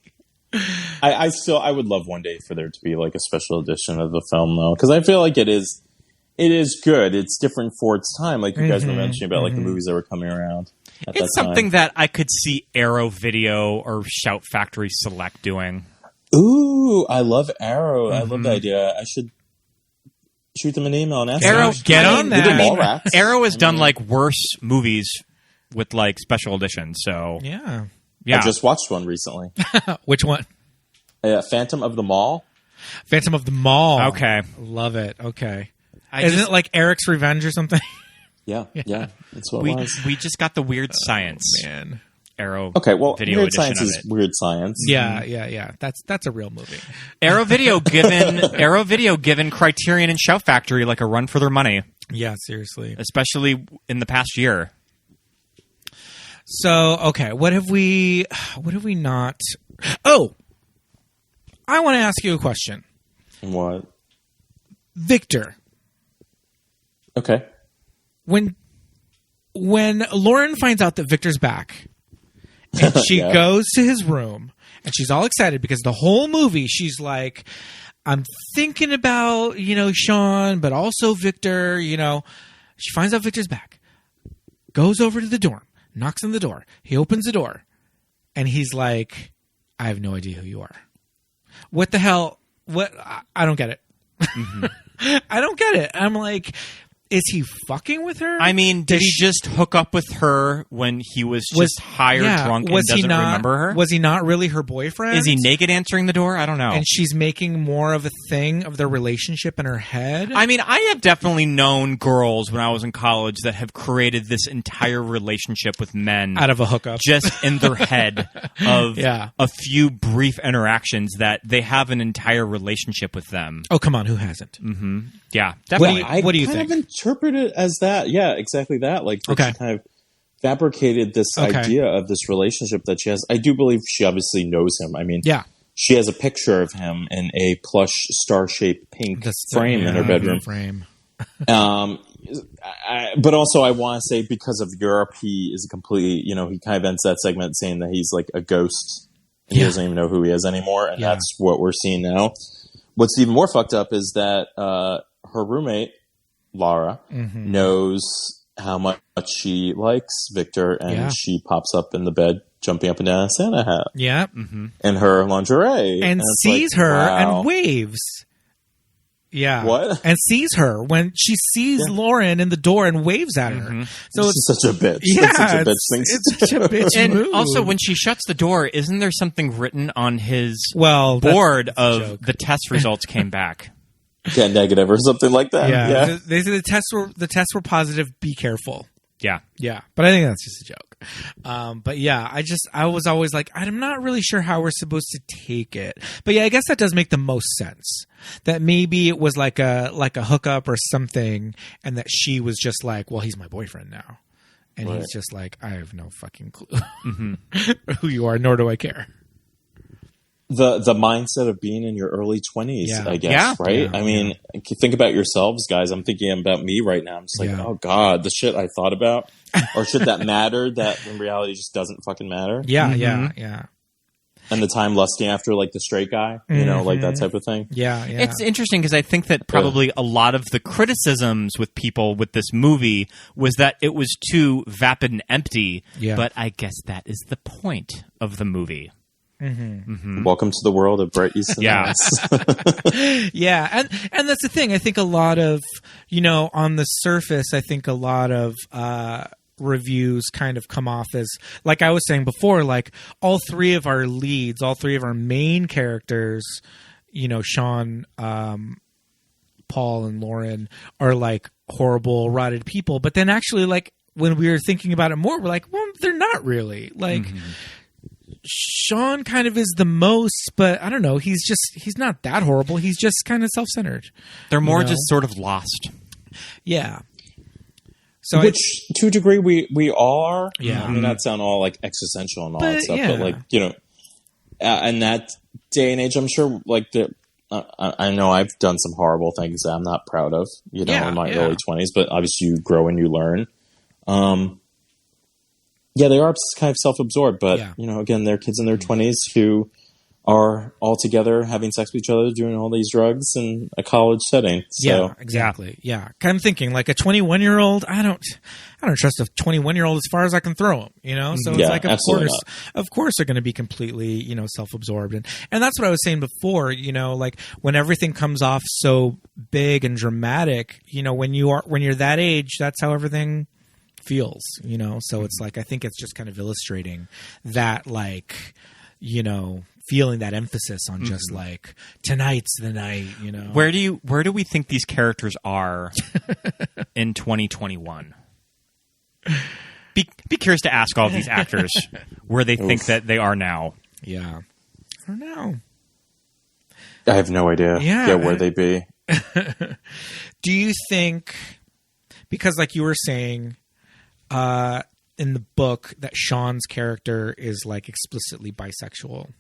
I would love one day for there to be like a special edition of the film though, because I feel like it is good. It's different for its time, like you guys were mentioning about like the movies that were coming around. It's something that I could see Arrow Video or Shout Factory Select doing. Ooh, I love Arrow. I love the idea. I should shoot them an email and ask Arrow, them. get on that. Arrow has done like worse movies with like special editions. So yeah. I just watched one recently. Which one? Phantom of the Mall. Phantom of the Mall. Okay, love it. Okay, isn't it like Eric's Revenge or something? Yeah. That's what it was. We just got the Weird Science. Man. Arrow. Okay, well, Video Weird edition Science is Weird Science. Yeah. That's a real movie. Arrow Video given Criterion and Shout Factory like a run for their money. Yeah, seriously. especially in the past year. So, okay, what have we not? Oh, I want to ask you a question. What? Victor. Okay. When Lauren finds out that Victor's back and she Yeah. goes to his room and she's all excited because the whole movie she's like, I'm thinking about, Sean, but also Victor, she finds out Victor's back, goes over to the dorm, knocks on the door. He opens the door and he's like, I have no idea who you are. What the hell? What? I don't get it. Mm-hmm. I don't get it. I'm like, is he fucking with her? I mean, did he just hook up with her when he was just high or drunk and doesn't remember her? Was he not really her boyfriend? Is he naked answering the door? I don't know. And she's making more of a thing of their relationship in her head? I mean, I have definitely known girls when I was in college that have created this entire relationship with men out of a hookup. Just in their head of Yeah. a few brief interactions that they have an entire relationship with them. Oh, come on. Who hasn't? Mm-hmm. Yeah, definitely. What do you kind think? of interpret it as that. Yeah, exactly that. Like, that Okay. she kind of fabricated this idea of this relationship that she has. I do believe she obviously knows him. I mean, Yeah. she has a picture of him in a plush star-shaped pink frame in her bedroom. Frame. But also, I want to say because of Europe, he is completely, he kind of ends that segment saying that he's like a ghost. And He doesn't even know who he is anymore. And that's what we're seeing now. What's even more fucked up is that her roommate, Laura, knows how much she likes Victor, and she pops up in the bed, jumping up and down in a Santa hat. Yeah. In her lingerie. And it's sees like, her wow. and waves. Yeah. What? And sees her when she sees Lauren in the door and waves at her. So She's such a bitch. Yeah, That's such a bitch thing to it's such a bitch And move. also, when she shuts the door, isn't there something written on his that's board a of joke. the test results came back? Get negative or something like that. Yeah. They say the tests were positive. Be careful. Yeah. Yeah. But I think that's just a joke. But yeah, I was always like, I'm not really sure how we're supposed to take it. But yeah, I guess that does make the most sense. That maybe it was like a hookup or something, and that she was just like, well, he's my boyfriend now. And he's just like, I have no fucking clue who you are, nor do I care. The mindset of being in your early 20s, I guess, right? Yeah. I mean, think about yourselves, guys. I'm thinking about me right now. I'm just like, oh God, the shit I thought about or shit that mattered that in reality just doesn't fucking matter. Yeah, Mm-hmm. yeah. And the time lusting after like the straight guy, like that type of thing. Yeah. It's interesting because I think that probably a lot of the criticisms with people with this movie was that it was too vapid and empty. Yeah. But I guess that is the point of the movie. Welcome to the world of Bret Easton Ellis. Yeah, and that's the thing. I think a lot of, on the surface, I think a lot of reviews kind of come off as, like I was saying before, like all three of our leads, all three of our main characters, Sean, Paul, and Lauren are like horrible, rotted people. But then actually, like when we were thinking about it more, we're like, well, they're not really. Like Sean kind of is the most, but I don't know. He's not that horrible. He's just kind of self-centered. They're more just sort of lost. Yeah. So Which, to a degree, we all are. Yeah. I mean, not sound all like existential and all But, that stuff, yeah. but like, in that day and age, I'm sure like I know I've done some horrible things that I'm not proud of, in my early 20s, but obviously you grow and you learn. Yeah, they are kind of self-absorbed, but, again, they're kids in their 20s who are all together having sex with each other, doing all these drugs in a college setting. So, yeah, exactly. Yeah. I'm thinking like a 21-year-old, I don't trust a 21-year-old as far as I can throw him, So it's like, of course they're going to be completely, self-absorbed. And that's what I was saying before, like when everything comes off so big and dramatic, when you're that age, that's how everything feels, so it's like, I think it's just kind of illustrating that, like, feeling that emphasis on just like tonight's the night, Where do we think these characters are in 2021? Be curious to ask all of these actors where they think that they are now. Yeah. I don't know. I have no idea. Yeah. Where they be. Do you think because like you were saying in the book that Sean's character is like explicitly bisexual.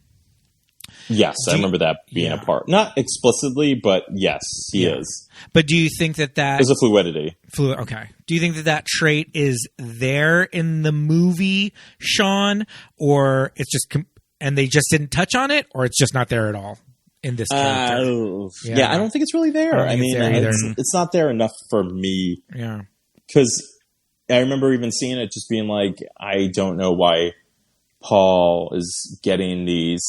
Yes, I remember that being a part. Not explicitly, but yes, he is. But do you think that there's a fluidity? Okay. Do you think that that trait is there in the movie, Sean, or it's just and they just didn't touch on it, or it's just not there at all in this character? Yeah, I don't think it's really there. I mean, it's not there enough for me. Yeah, because I remember even seeing it, just being like, I don't know why Paul is getting these.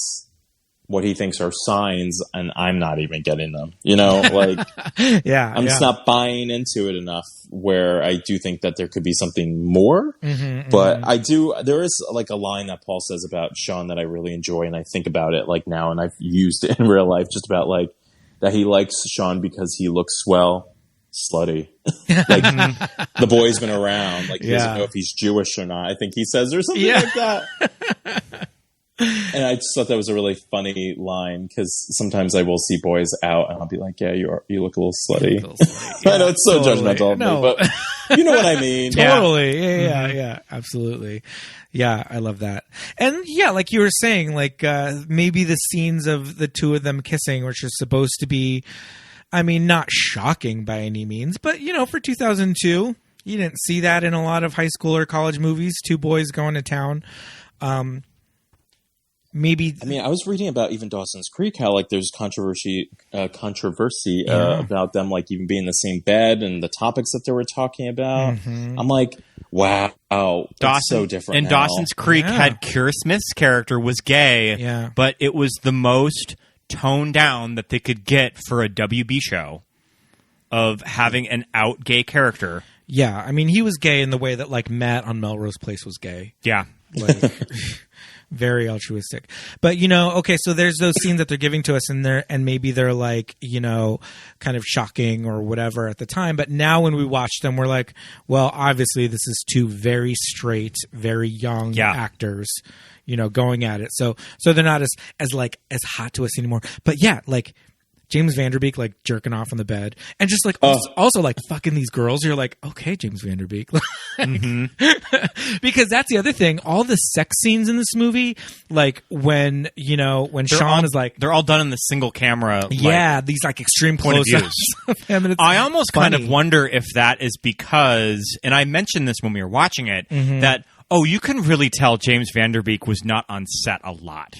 What he thinks are signs, and I'm not even getting them. You know, like, I'm just not buying into it enough. Where I do think that there could be something more, but I do. There is like a line that Paul says about Sean that I really enjoy, and I think about it like now, and I've used it in real life, just about like that he likes Sean because he looks swell, slutty. Like the boy's been around, like he doesn't know if he's Jewish or not. I think he says or something like that. And I just thought that was a really funny line because sometimes I will see boys out and I'll be like, "Yeah, you look a little slutty." I know it's so judgmental of me, but you know what I mean. Totally, yeah, absolutely. Yeah, I love that. And yeah, like you were saying, like maybe the scenes of the two of them kissing, which is supposed to be, I mean, not shocking by any means, but you know, for 2002, you didn't see that in a lot of high school or college movies. Two boys going to town. Maybe. I mean, I was reading about even Dawson's Creek, how like there's controversy about them like even being in the same bed and the topics that they were talking about. I'm like, wow, that's so different. And now. Dawson's Creek had Keira Smith's character was gay, but it was the most toned down that they could get for a WB show of having an out gay character. Yeah, I mean, he was gay in the way that like Matt on Melrose Place was gay. Yeah. Like, very altruistic. But, you know, okay, so there's those scenes that they're giving to us and maybe they're like, you know, kind of shocking or whatever at the time. But now when we watch them, we're like, well, obviously this is two very straight, very young actors, you know, going at it. So they're not as hot to us anymore. But yeah, like James Van Der Beek like jerking off on the bed and just like also like fucking these girls. You're like, okay, James Van Der Beek. Because that's the other thing. All the sex scenes in this movie, like when Sean is like, they're all done in the single camera. These like extreme point of views. I almost kind of wonder if that is because, and I mentioned this when we were watching it, that, you can really tell James Van Der Beek was not on set a lot.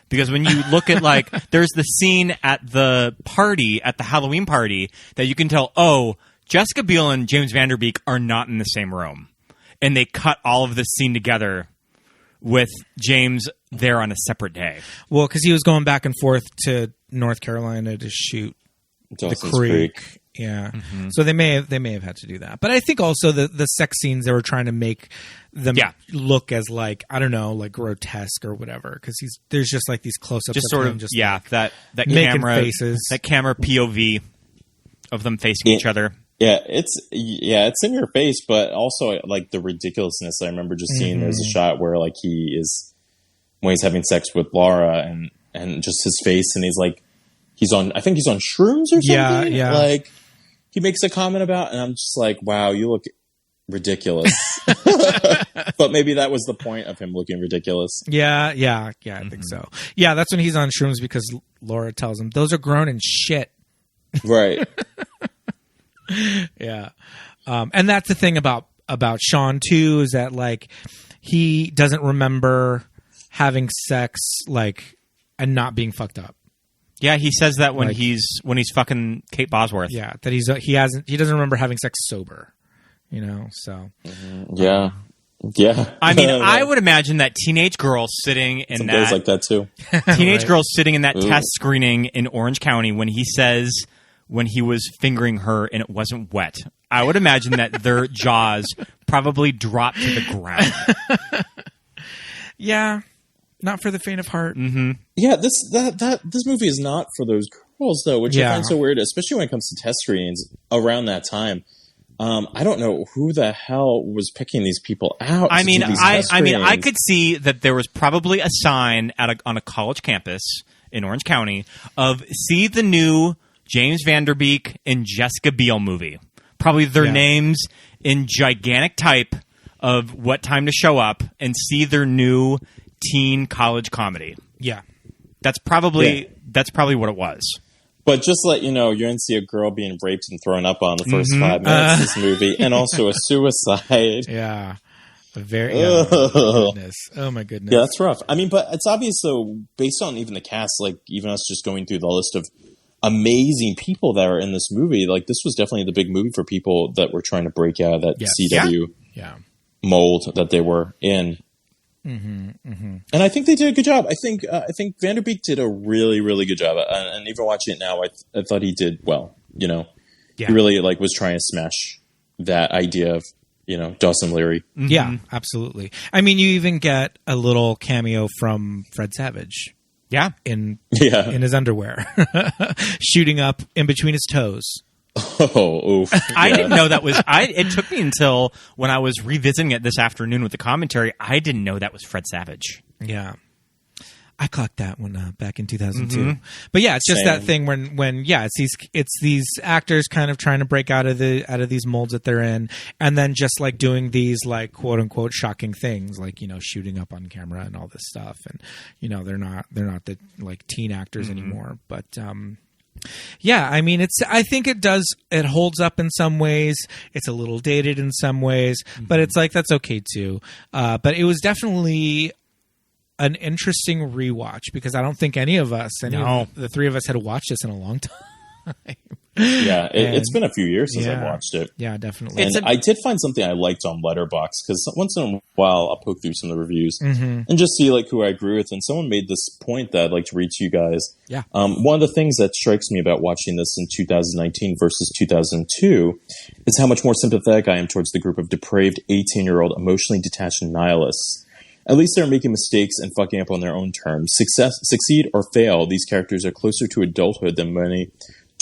Because when you look at, like, there's the scene at the party, at the Halloween party, that you can tell, Jessica Biel and James Van Der Beek are not in the same room. And they cut all of this scene together with James there on a separate day. Well, because he was going back and forth to North Carolina to shoot Dawson's the Creek. Yeah. So they may have had to do that. But I think also the sex scenes, they were trying to make them look as like, I don't know, like grotesque or whatever. Because there's just like these close-ups just sort of just that camera faces. That camera POV of them facing each other. Yeah, it's in your face, but also like the ridiculousness. I remember just seeing there's a shot where like when he's having sex with Laura and just his face, and he's like, I think he's on shrooms or something. Yeah. Like he makes a comment about, and I'm just like, wow, you look ridiculous. But maybe that was the point of him looking ridiculous. Yeah, I think so. Yeah, that's when he's on shrooms because Laura tells him those are grown in shit. Right. Yeah. And that's the thing about Sean too, is that like he doesn't remember having sex like and not being fucked up. Yeah, he says that when he's fucking Kate Bosworth. Yeah, that he doesn't remember having sex sober. You know, so yeah. I mean, I would imagine that teenage girl sitting in some days like that too. Teenage girl sitting in that test screening in Orange County when he says when he was fingering her and it wasn't wet. I would imagine that their jaws probably dropped to the ground. Yeah. Not for the faint of heart. Yeah, this movie is not for those girls though, which I find so weird, especially when it comes to test screenings around that time. I don't know who the hell was picking these people out. I mean, I could see that there was probably a sign on a college campus in Orange County of see the new James Van Der Beek and Jessica Biel movie. probably their names in gigantic type of what time to show up and see their new teen college comedy. Yeah. That's probably what it was. But just to let you know, you're going to see a girl being raped and thrown up on the first 5 minutes of this movie, and also a suicide. Yeah. Oh my goodness. Yeah, that's rough. I mean, but it's obvious, though, based on even the cast, like, even us just going through the list of amazing people that are in this movie, like, this was definitely the big movie for people that were trying to break out of that CW mold that they were in. And I think they did a good job. I think Van Der Beek did a really, really good job. And even watching it now, I thought he did well. You know, he really was trying to smash that idea of Dawson Leary. Yeah, absolutely. I mean, you even get a little cameo from Fred Savage. Yeah, in his underwear, shooting up in between his toes. Oh, oof. I didn't know that was. It took me until when I was revisiting it this afternoon with the commentary. I didn't know that was Fred Savage. Yeah, I clocked that one back in 2002. But yeah, it's just that thing when it's these actors kind of trying to break out of these molds that they're in, and then just like doing these like quote unquote shocking things, like shooting up on camera and all this stuff, and they're not the like teen actors anymore, but. Yeah, I mean, I think it holds up in some ways. It's a little dated in some ways, but it's like, that's okay too. But it was definitely an interesting rewatch because I don't think any of us, the three of us had watched this in a long time. Yeah, it's been a few years since I've watched it. Yeah, definitely. And I did find something I liked on Letterboxd because once in a while I'll poke through some of the reviews and just see like who I agree with. And someone made this point that I'd like to read to you guys. Yeah. One of the things that strikes me about watching this in 2019 versus 2002 is how much more sympathetic I am towards the group of depraved 18-year-old emotionally detached nihilists. At least they're making mistakes and fucking up on their own terms. Succeed or fail, these characters are closer to adulthood than many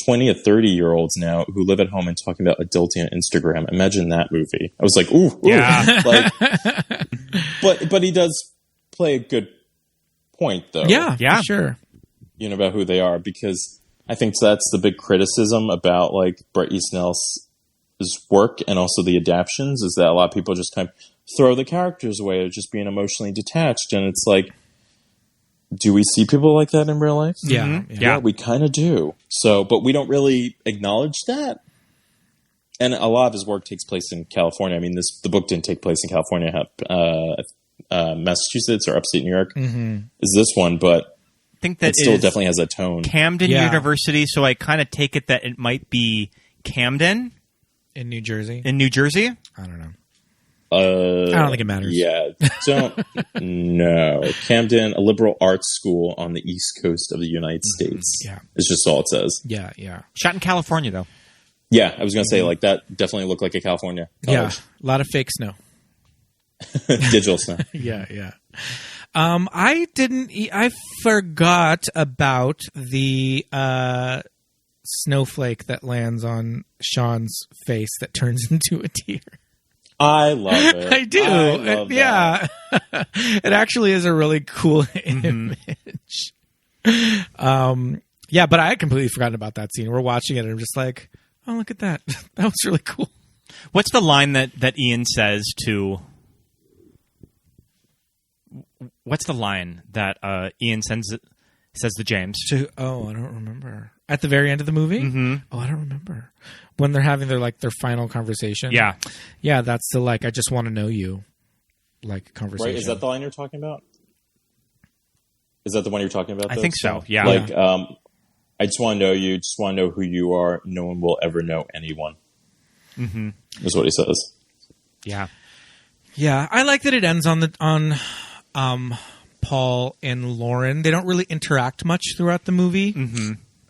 20 to 30-year-olds now who live at home and talking about adulting on Instagram. Imagine that movie. I was like, ooh. Yeah. But he does play a good point, though. Yeah, sure. About who they are, because I think that's the big criticism about like Bret Easton Ellis' work and also the adaptions is that a lot of people just kind of throw the characters away of just being emotionally detached, and it's like, do we see people like that in real life? Yeah. Yeah, we kind of do. So, but we don't really acknowledge that. And a lot of his work takes place in California. I mean, the book didn't take place in California. Massachusetts or upstate New York is this one, but I think that it still definitely has that tone. Camden University, so I kind of take it that it might be Camden in New Jersey. In New Jersey? I don't know. I don't think it matters. Yeah, don't no. Camden, a liberal arts school on the East Coast of the United States. Yeah, it's just all it says. Yeah. Shot in California, though. Yeah, I was going to say like that definitely looked like a California college. Yeah, a lot of fake snow, digital snow. Yeah. I forgot about the snowflake that lands on Sean's face that turns into a deer. I love it. I do. It actually is a really cool image. Yeah, but I had completely forgotten about that scene. We're watching it and I'm just like, oh, look at that. That was really cool. What's the line that Ian says to... What's the line that Ian says to James? I don't remember. At the very end of the movie? Oh, I don't remember. When they're having their final conversation. Yeah. Yeah, that's the I just want to know you conversation. Right, is that the line you're talking about? Is that the one you're talking about? I think so, yeah. I just want to know you, just want to know who you are. No one will ever know anyone. Is what he says. Yeah. Yeah, I like that it ends on Paul and Lauren. They don't really interact much throughout the movie.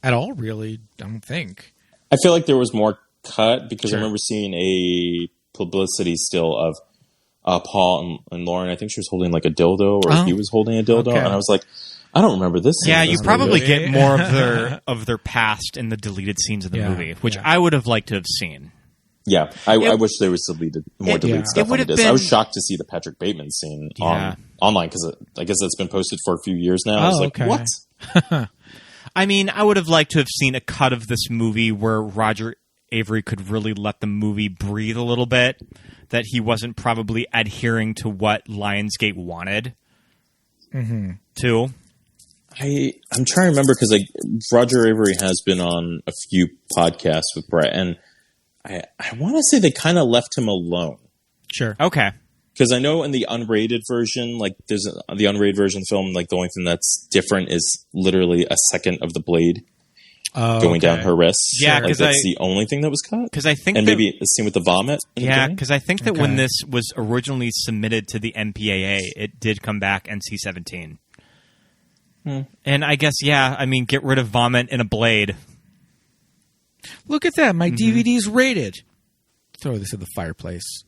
At all, really, I don't think. I feel like there was more cut because I remember seeing a publicity still of Paul and Lauren. I think she was holding a dildo, or he was holding a dildo, and I was like, I don't remember this. Yeah, you probably get more of their past in the deleted scenes of the movie, which I would have liked to have seen. Yeah, I wish there was more deleted stuff on the disc. I was shocked to see the Patrick Bateman scene online because I guess that's been posted for a few years now. I was like, what? I mean, I would have liked to have seen a cut of this movie where Roger Avery could really let the movie breathe a little bit, that he wasn't probably adhering to what Lionsgate wanted too. I'm trying to remember because Roger Avery has been on a few podcasts with Bret, and I want to say they kind of left him alone. Sure. Okay. Because I know in the unrated version, like there's the unrated version of the film, like the only thing that's different is literally a second of the blade going down her wrist. Yeah, like that's the only thing that was cut. Because I think, and maybe a scene with the vomit. Yeah, because I think that when this was originally submitted to the MPAA, it did come back NC-17. And I guess, I mean, get rid of vomit in a blade. Look at that. My DVD's rated. Throw this in the fireplace.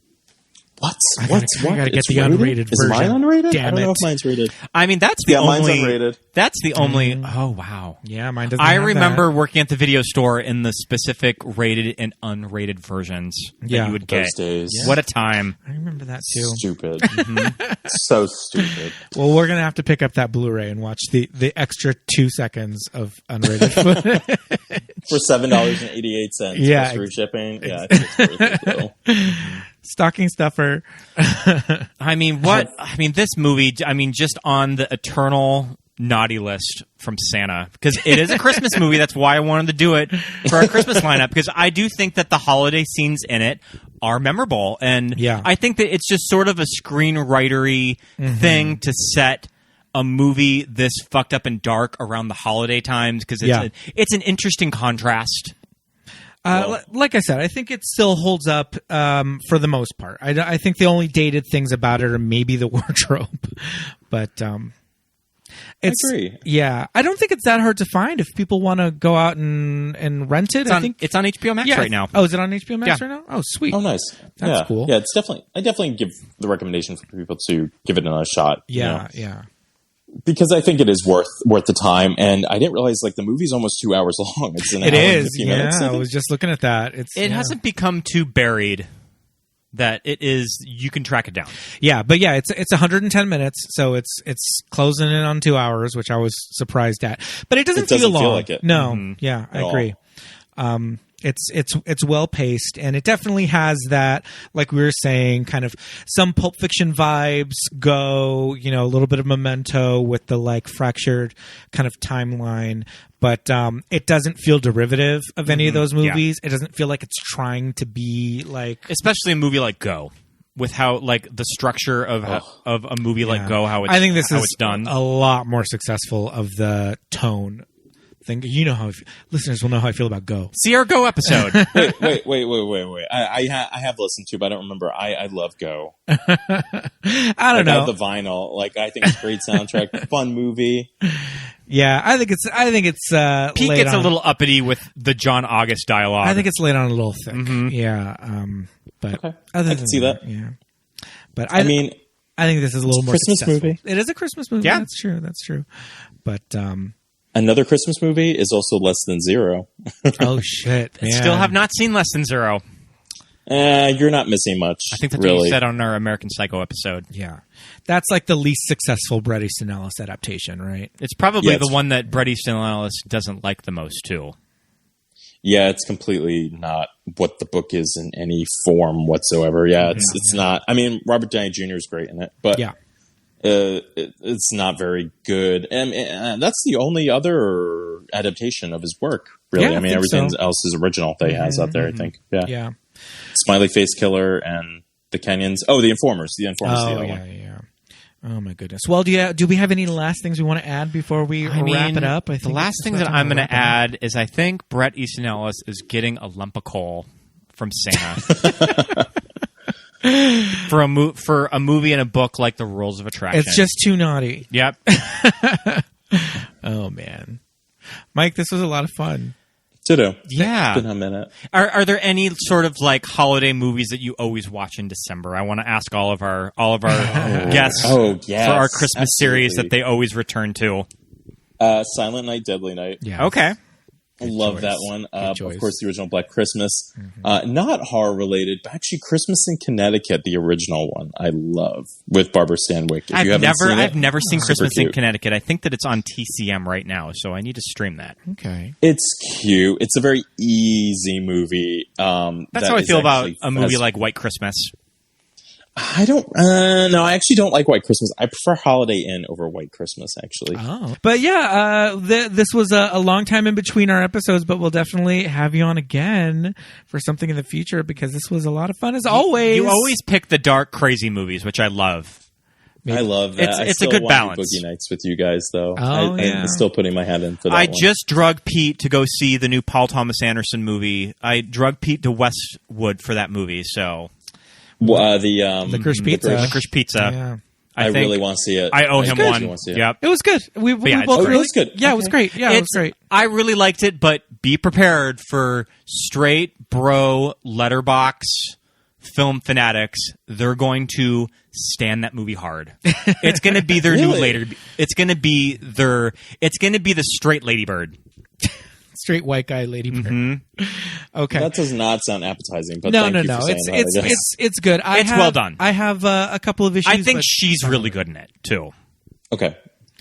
What? I gotta get the unrated version. Is mine unrated? Damn I don't know it. if mine's rated. I mean, that's the only... mine's unrated. That's the only... Oh, wow. Yeah, mine doesn't I have remember that. working at the video store in the specific rated and unrated versions that you would get. Those days. Yeah. What a time. I remember that too. Stupid. So stupid. Well, we're going to have to pick up that Blu-ray and watch the extra 2 seconds of unrated footage. For $7.88 Yeah, plus free shipping. Yeah, I think it's worth it, though. Stocking stuffer. I mean, this movie, just on the eternal naughty list from Santa, because it is a Christmas movie. That's why I wanted to do it for our Christmas lineup, because I do think that the holiday scenes in it are memorable. And I think that it's just sort of a screenwritery thing to set a movie this fucked up and dark around the holiday times, because it's an interesting contrast. Like I said, I think it still holds up for the most part. I think the only dated things about it are maybe the wardrobe, but I agree. Yeah, I don't think it's that hard to find if people want to go out and rent it. I think it's on HBO Max right now. Oh, is it on HBO Max right now? Oh, sweet. Oh, nice. That's cool. Yeah, I definitely give the recommendation for people to give it another shot. Yeah, because I think it is worth the time, and I didn't realize the movie's almost 2 hours long. It's an hour and 15 minutes. I was just looking at that. It hasn't become too buried that it is. You can track it down. Yeah, but it's 110 minutes, so it's closing in on 2 hours, which I was surprised at. But it doesn't feel long. Feel like it. No, yeah, I agree. It's well paced, and it definitely has that, like we were saying, kind of some Pulp Fiction vibes. A little bit of Memento with the fractured kind of timeline, but it doesn't feel derivative of any of those movies. It doesn't feel like it's trying to be especially a movie like Go, with how the structure of a movie like Go, how it's, I think this is it's done a lot more successful of the tone. You know how listeners will know how I feel about Go. See our Go episode. wait. I have listened to, but I don't remember. I love Go. I don't know. I have the vinyl. I think it's a great soundtrack, fun movie. Yeah, I think it's. Pete gets a little uppity with the John August dialogue. I think it's laid on a little thick. Yeah, but okay. I can see that. Yeah, but I think this is a little more Christmas successful. movie. It is a Christmas movie. Yeah, that's true. But another Christmas movie is also Less Than Zero. Oh shit! Still have not seen Less Than Zero. You're not missing much. I think that's what you said on our American Psycho episode. Yeah, that's the least successful Bret Easton Ellis adaptation, right? It's probably the one that Bret Easton Ellis doesn't like the most too. Yeah, it's completely not what the book is in any form whatsoever. Yeah, it's not. I mean, Robert Downey Jr. is great in it, but it's not very good. And that's the only other adaptation of his work, really. Yeah, I mean, everything else is original that he has out there, I think. Yeah. Smiley Face Killer and The Kenyans. Oh, The Informers. The Informers. Yeah. Oh my goodness. Well, do we have any last things we want to add before we wrap it up? I think the last thing that I'm going to add is I think Bret Easton Ellis is getting a lump of coal from Santa. For a movie and a book like The Rules of Attraction. It's just too naughty. Yep. Oh man, Mike, this was a lot of fun. Ditto. Yeah. It's been a minute. Are there any sort of holiday movies that you always watch in December? I want to ask all of our guests for our Christmas series that they always return to. Silent Night, Deadly Night. Yeah. Okay. Love that one. Of course, the original Black Christmas. Not horror related, but actually Christmas in Connecticut, the original one, I love, with Barbara Stanwyck. If I've never seen Christmas in Connecticut. I think that it's on TCM right now, so I need to stream that. Okay. It's cute. It's a very easy movie. That's how I feel about a movie like White Christmas. I don't. No, I actually don't like White Christmas. I prefer Holiday Inn over White Christmas, actually. Oh, but yeah, this was a long time in between our episodes, but we'll definitely have you on again for something in the future because this was a lot of fun as always. You always pick the dark, crazy movies, which I love. I love that. It's a good balance. Boogie Nights with you guys, though. Oh, I'm still putting my hat in for that. I just drug Pete to go see the new Paul Thomas Anderson movie. I drug Pete to Westwood for that movie, so. Licorice Pizza. Licorice Pizza. Yeah. I really want to see it. I owe him one. Yep. It was good. We both it was good. Yeah, okay. It was great. Yeah, it was great. I really liked it, but be prepared for straight bro letterbox film fanatics. They're going to stand that movie hard. It's going to be their new later. It's going to be the straight ladybird. Straight white guy ladybird. Mm-hmm. Okay, that does not sound appetizing. But no. It's good. It's well done. I have a couple of issues. I think she's really good in it too. Okay,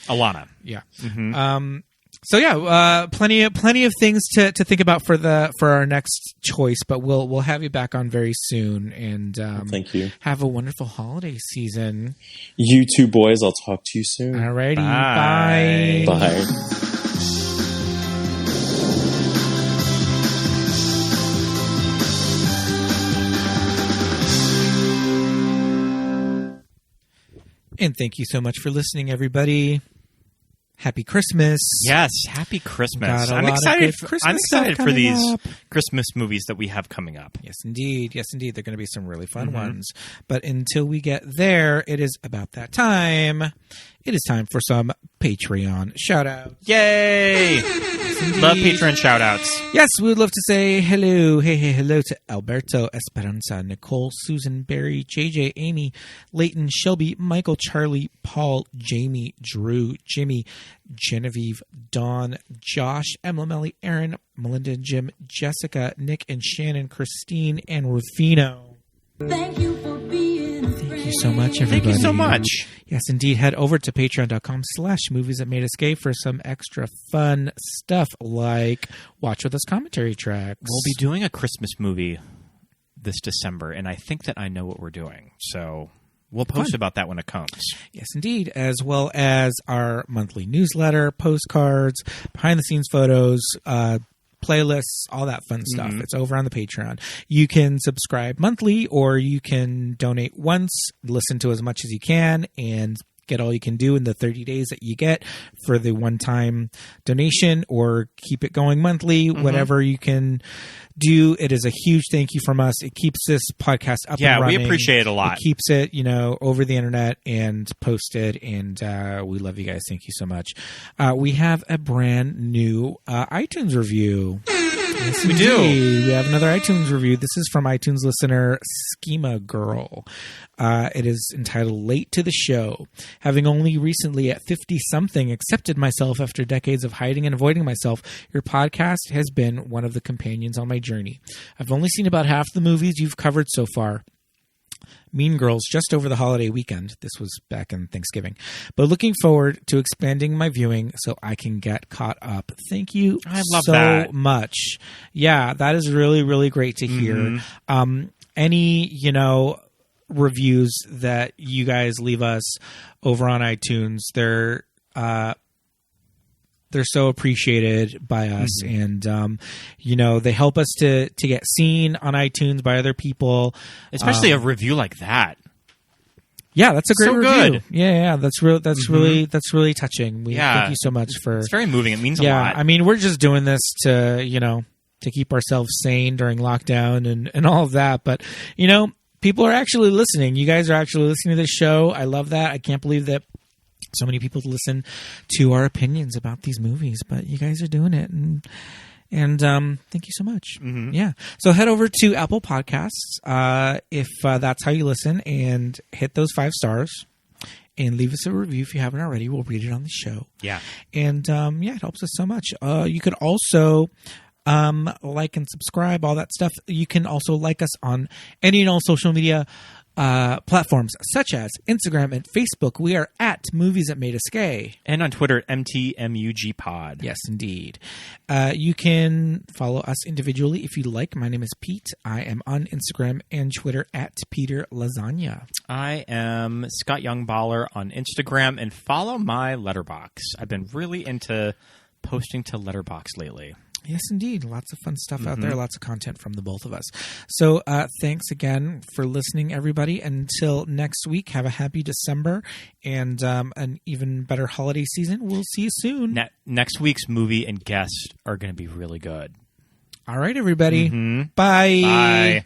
Alana. Yeah. Mm-hmm. So yeah, plenty of things to think about for our next choice, but we'll have you back on very soon. And thank you. Have a wonderful holiday season. You two boys. I'll talk to you soon. Alrighty. Bye. Bye. And thank you so much for listening, everybody. Happy Christmas. Yes, happy Christmas. I'm excited for these Christmas movies that we have coming up. Yes, indeed. Yes, indeed. They're going to be some really fun ones. But until we get there, it is about that time. It is time for some Patreon shout-outs. Yay! Love Patreon shout-outs. Yes, we would love to say hello. Hello to Alberto, Esperanza, Nicole, Susan, Barry, JJ, Amy, Leighton, Shelby, Michael, Charlie, Paul, Jamie, Drew, Jimmy, Genevieve, Dawn, Josh, Emma, Melly, Aaron, Melinda, Jim, Jessica, Nick, and Shannon, Christine, and Rufino. Thank you for being Thank you so much, everybody. Thank you so much. Yes, indeed. Head over to patreon.com/movies that made us gay for some extra fun stuff like Watch With Us commentary tracks. We'll be doing a Christmas movie this December, and I think that I know what we're doing. So we'll post about that when it comes. Yes, indeed. As well as our monthly newsletter, postcards, behind-the-scenes photos, playlists, all that fun stuff. It's over on the Patreon. You can subscribe monthly, or you can donate once, listen to as much as you can, and get all you can do in the 30 days that you get for the one-time donation, or keep it going monthly, whatever you can do. It is a huge thank you from us. It keeps this podcast up and running. Yeah, we appreciate it a lot. It keeps it, over the internet and posted, and we love you guys. Thank you so much. We have a brand new iTunes review. Yes, we do. We have another iTunes review. This is from iTunes listener Schema Girl. It is entitled Late to the Show. Having only recently at 50-something accepted myself after decades of hiding and avoiding myself, your podcast has been one of the companions on my journey. I've only seen about half the movies you've covered so far. Mean Girls just over the holiday weekend. This was back in Thanksgiving. But looking forward to expanding my viewing so I can get caught up. Thank you so much. Yeah, that is really, really great to hear. Any, reviews that you guys leave us over on iTunes, they're so appreciated by us, and they help us to get seen on iTunes by other people, especially a review like that. Yeah, that's a great review. Good. Yeah, that's really touching. Thank you so much for. It's very moving. It means a lot. I mean, we're just doing this to to keep ourselves sane during lockdown and all of that, but people are actually listening. You guys are actually listening to this show. I love that. I can't believe that so many people listen to our opinions about these movies, but you guys are doing it, and thank you so much. Yeah, so head over to Apple Podcasts if that's how you listen, and hit those 5 stars, and leave us a review if you haven't already. We'll read it on the show. Yeah. And it helps us so much. You could also like and subscribe, all that stuff. You can also like us on any and all social media platforms such as Instagram and Facebook. We are at Movies That Made Us Gay. And on Twitter, MTMUG Pod. Yes, indeed. You can follow us individually if you like. My name is Pete. I am on Instagram and Twitter at Peter Lasagna. I am Scott Youngballer on Instagram, and follow my Letterbox. I've been really into posting to Letterbox lately. Yes, indeed. Lots of fun stuff out there. Lots of content from the both of us. So thanks again for listening, everybody. Until next week, have a happy December and an even better holiday season. We'll see you soon. Next week's movie and guest are going to be really good. All right, everybody. Bye. Bye.